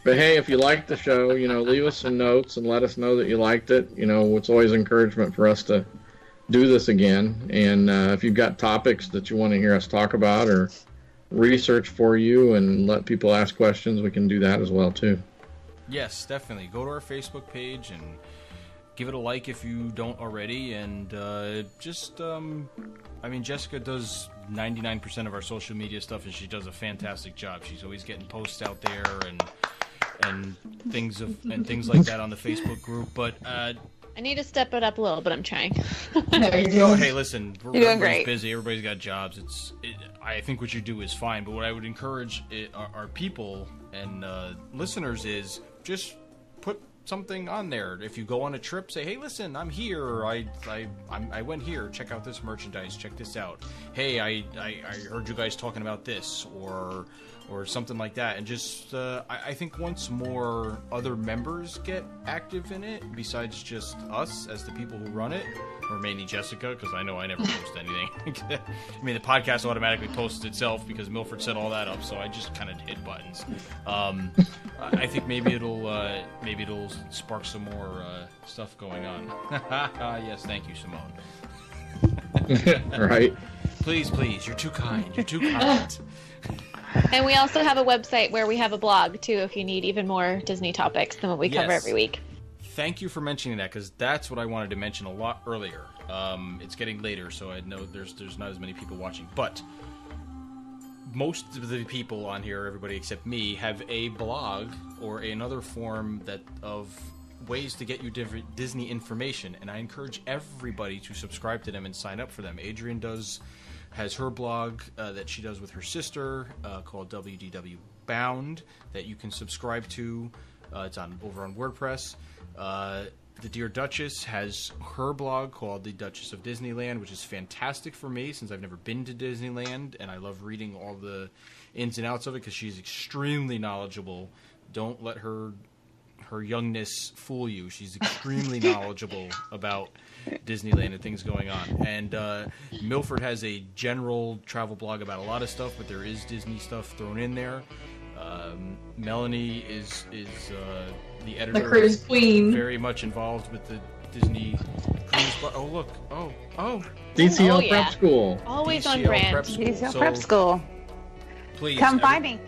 But hey, if you liked the show, leave us some notes and let us know that you liked it. It's always encouragement for us to do this again. And if you've got topics that you want to hear us talk about or research for you and let people ask questions, we can do that as well too.
Yes, definitely. Go to our Facebook page and give it a like if you don't already. And Jessica does 99% of our social media stuff, and she does a fantastic job. She's always getting posts out there and things like that on the Facebook group. But
I need to step it up a little, but I'm trying.
No, you're doing.
hey, listen,
You're doing
everybody's
great.
busy. Everybody's got jobs. I think what you do is fine. But what I would encourage our people and listeners is just put something on there. If you go on a trip, say, hey, listen, I'm here. Or I went here. Check out this merchandise. Check this out. Hey, I heard you guys talking about this, or something like that. And just I think once more other members get active in it, besides just us as the people who run it, or mainly Jessica, because I know I never post anything. I mean, the podcast automatically posts itself because Milford set all that up, so I just kind of hit buttons. I think maybe it'll spark some more stuff going on. Yes, thank you, Simone.
Right?
Please, you're too kind. You're too kind.
And we also have a website where we have a blog too, if you need even more Disney topics than what we cover
Yes.
every week.
Thank you for mentioning that, because that's what I wanted to mention a lot earlier. It's getting later, so I know there's not as many people watching, but most of the people on here, everybody except me, have a blog or another form of ways to get you different Disney information, and I encourage everybody to subscribe to them and sign up for them. Adrianne has her blog that she does with her sister called WDW Bound that you can subscribe to. It's over on WordPress. The Dear Duchess has her blog called The Duchess of Disneyland, which is fantastic for me since I've never been to Disneyland, and I love reading all the ins and outs of it because she's extremely knowledgeable. Don't let her youngness fool you. She's extremely knowledgeable about Disneyland and things going on. And Milford has a general travel blog about a lot of stuff, but there is Disney stuff thrown in there. Melanie is the editor.
The cruise queen.
Very much involved with the Disney cruise. Oh, look. Oh.
DCO
Oh, yeah.
Prep School.
Always on
DCL
brand.
Prep School.
He's a
So,
prep school.
Please.
Come find me.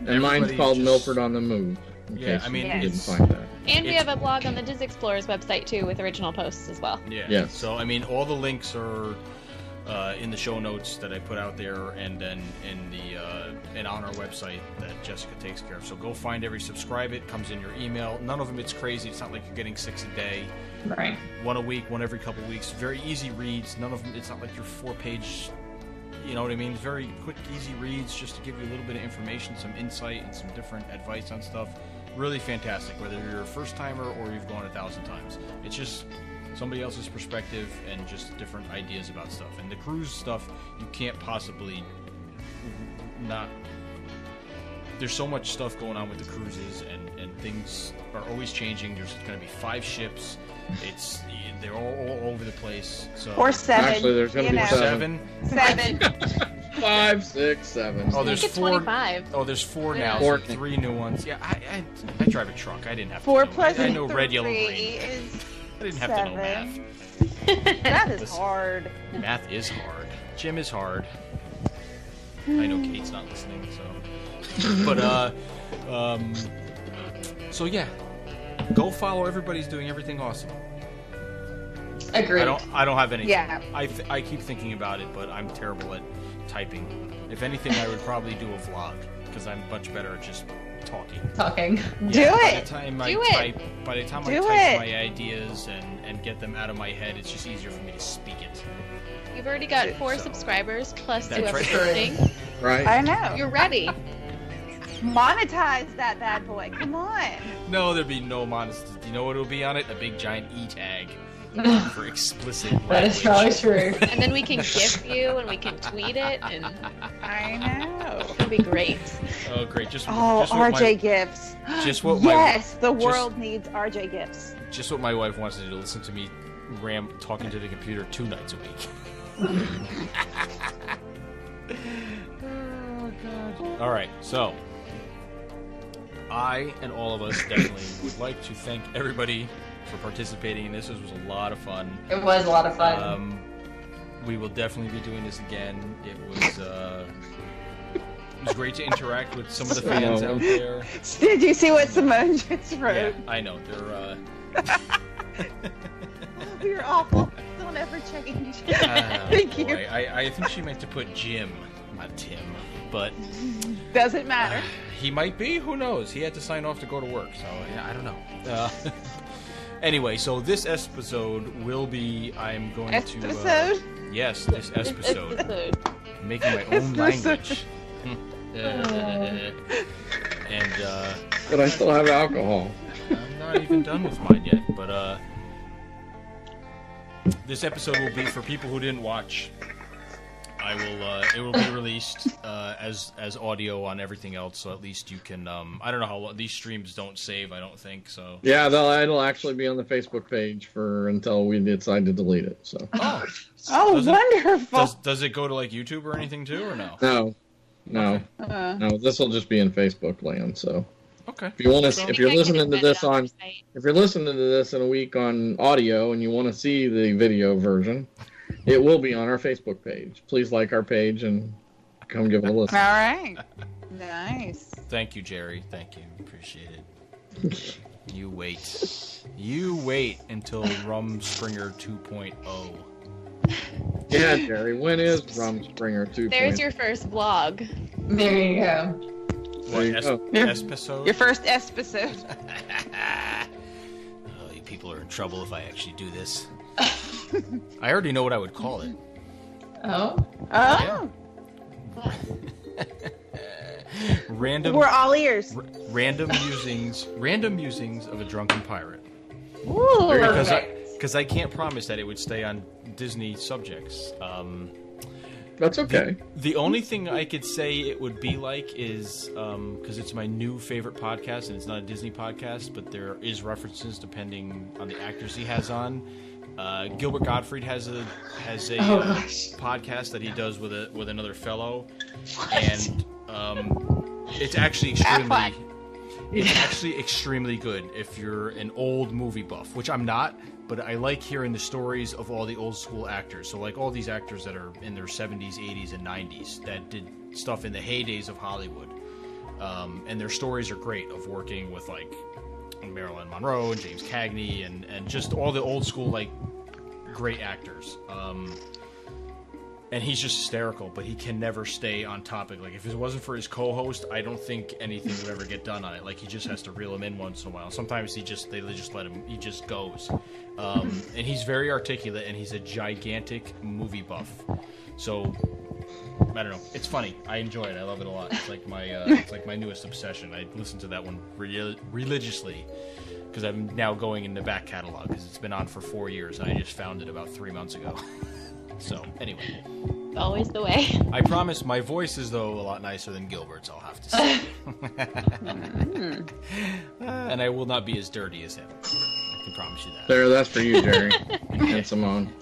And mine's
everybody
called
just-
Milford on the Move. In
Yeah,
case
I mean,
you didn't
Yes.
find that.
And we
It's-
have a blog on the Disney Explorers website too with original posts as well.
Yeah.
Yes.
So I mean, all the links are in the show notes that I put out there, and then and on our website that Jessica takes care of. So go find subscribe. It comes in your email. None of them it's crazy. It's not like you're getting 6 a day.
Right.
One a week, one every couple weeks. Very easy reads. None of them. It's not like your 4-page. You know what I mean? Very quick, easy reads, just to give you a little bit of information, some insight, and some different advice on stuff. Really fantastic. Whether you're a first timer or you've gone 1,000 times, it's just somebody else's perspective and just different ideas about stuff. And the cruise stuff, you can't possibly not. There's so much stuff going on with the cruises, and things are always changing. There's going to be 5 ships. They're all over the place. So
Or 7.
Actually, there's gonna
you
be
know.
7.
7.
5, 6, 7.
Oh,
I
there's
think it's
4.
25.
Oh, there's 4
Yeah.
now.
Four.
So 3 new ones. Yeah, I drive a truck. I didn't have
4
to know.
plus
I know
3
red, yellow, green.
is
I didn't have to know
7.
math.
That is
Listen.
hard.
Math is hard. Gym is hard. I know Kate's not listening, so. But so yeah, go follow. Everybody's doing everything awesome.
Agreed.
I don't have any.
Yeah.
I keep thinking about it, but I'm terrible at typing. If anything, I would probably do a vlog because I'm much better at just talking.
Talking.
Do
By
it.
the time
Do
I
it.
type, by the time I
Do
type
it.
my ideas and get them out of my head, it's just easier for me to speak it.
You've already got 4
So-
subscribers plus 2
That's right.
episodes listening.
Right?
I know.
You're ready.
Monetize that bad boy. Come on.
No, there'd be no modesty. Do you know what it'll be on it? A big giant E tag. for explicit language.
That is probably true.
And then we can GIF you and we can tweet it, and
I know.
it'll be great.
Oh, great! Just
Oh,
what
RJ gifts.
just what
Yes, the
just-
world needs RJ gifts.
just what my wife wants to do. Listen to me talking to the computer 2 nights a week. Oh God! All right, so I and all of us definitely would like to thank everybody for participating in this. This was a lot of fun.
It was a lot of fun.
We will definitely be doing this again. It was great to interact with some of the fans out there.
Did you see what Simone just wrote?
Yeah, I know. They're
You're awful. Don't ever change. Thank you.
boy. I think she meant to put Jim, not Tim, but
Doesn't matter.
he might be. Who knows? He had to sign off to go to work, so yeah, I don't know. Anyway, so this episode will be. I'm going
Episode?
to. Yes, this episode.
Episode.
Making my own language. And
But I still have alcohol.
I'm not even done with mine yet, but this episode will be for people who didn't watch. It will be released as audio on everything else, so at least you can. I don't know how long these streams don't save. I don't think so.
Yeah, it'll actually be on the Facebook page until we decide to delete it. So.
Oh,
Oh, wonderful.
Does it go to like YouTube or anything too, or no?
No. No. This will just be in Facebook land. So.
Okay.
If you want to,
So-
if you're
I can
listening to
embed
this
it
on,
your site.
if you're listening to this in a week on audio and you want to see the video version, it will be on our Facebook page. Please like our page and come give it a listen.
All right. Nice.
Thank you, Jerry. Thank you. Appreciate it. You wait. You wait until Rumspringer 2.0.
Yeah, Jerry. When is Rumspringer 2.0?
There's your first vlog.
There you go.
There you go.
Episode?
Your first episode.
Oh, you people are in trouble if I actually do this. I already know what I would call it.
Oh.
Oh.
Random
We're all ears.
random musings of a drunken pirate.
Ooh.
Because I can't promise that it would stay on Disney subjects.
That's okay.
The only thing I could say it would be like is because it's my new favorite podcast and it's not a Disney podcast, but there is references depending on the actors he has on. Gilbert Gottfried has a podcast that he does with another fellow, and it's actually extremely good if you're an old movie buff, which I'm not. But I like hearing the stories of all the old school actors. So like all these actors that are in their 70s, 80s, and 90s that did stuff in the heydays of Hollywood. And their stories are great of working with like Marilyn Monroe and James Cagney and just all the old school like great actors. And he's just hysterical, but he can never stay on topic. Like, if it wasn't for his co-host, I don't think anything would ever get done on it. Like, he just has to reel him in once in a while. Sometimes they just let him, he just goes. And he's very articulate, and he's a gigantic movie buff. So, I don't know. It's funny. I enjoy it. I love it a lot. It's like my newest obsession. I listen to that one religiously because I'm now going in the back catalog because it's been on for 4 years, and I just found it about 3 months ago. So, anyway.
Always the way.
I promise my voice is, though, a lot nicer than Gilbert's, I'll have to say. And I will not be as dirty as him. I can promise you that.
There, that's for you, Jerry. And Simone.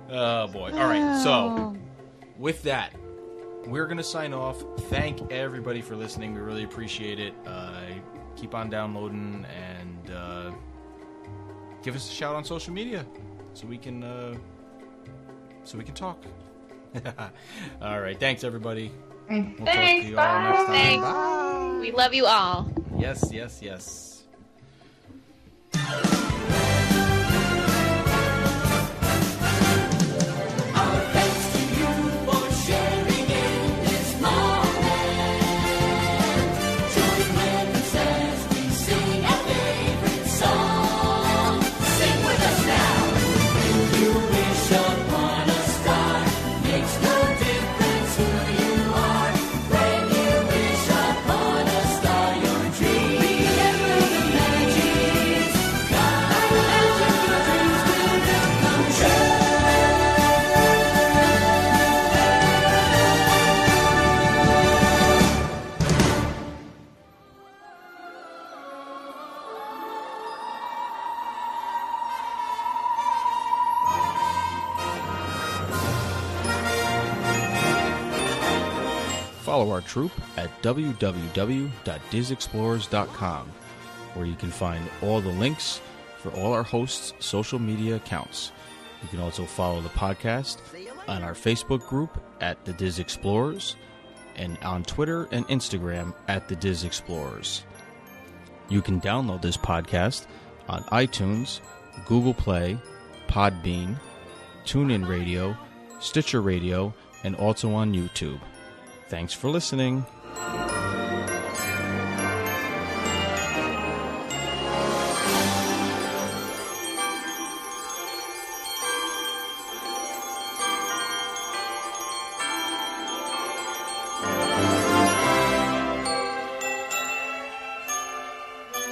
Oh, boy. All right, so, with that, we're going to sign off. Thank everybody for listening. We really appreciate it. Keep on downloading and... give us a shout on social media so we can talk. All right, thanks everybody. We'll talk to you all next time.
Thanks.
Bye.
We love you all.
Yes, yes, yes.
Remember
follow our troupe at www.dizexplorers.com, where you can find all the links for all our hosts' social media accounts. You can also follow the podcast on our Facebook group at The Diz Explorers and on Twitter and Instagram at The Diz Explorers. You can download this podcast on iTunes, Google Play, Podbean, TuneIn Radio, Stitcher Radio, and also on YouTube. Thanks for listening.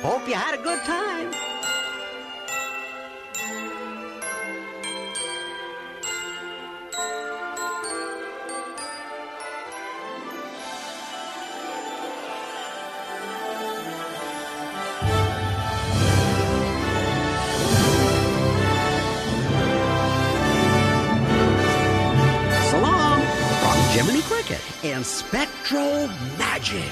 Hope you had a good time. So long from Jiminy Cricket and Spectral Magic.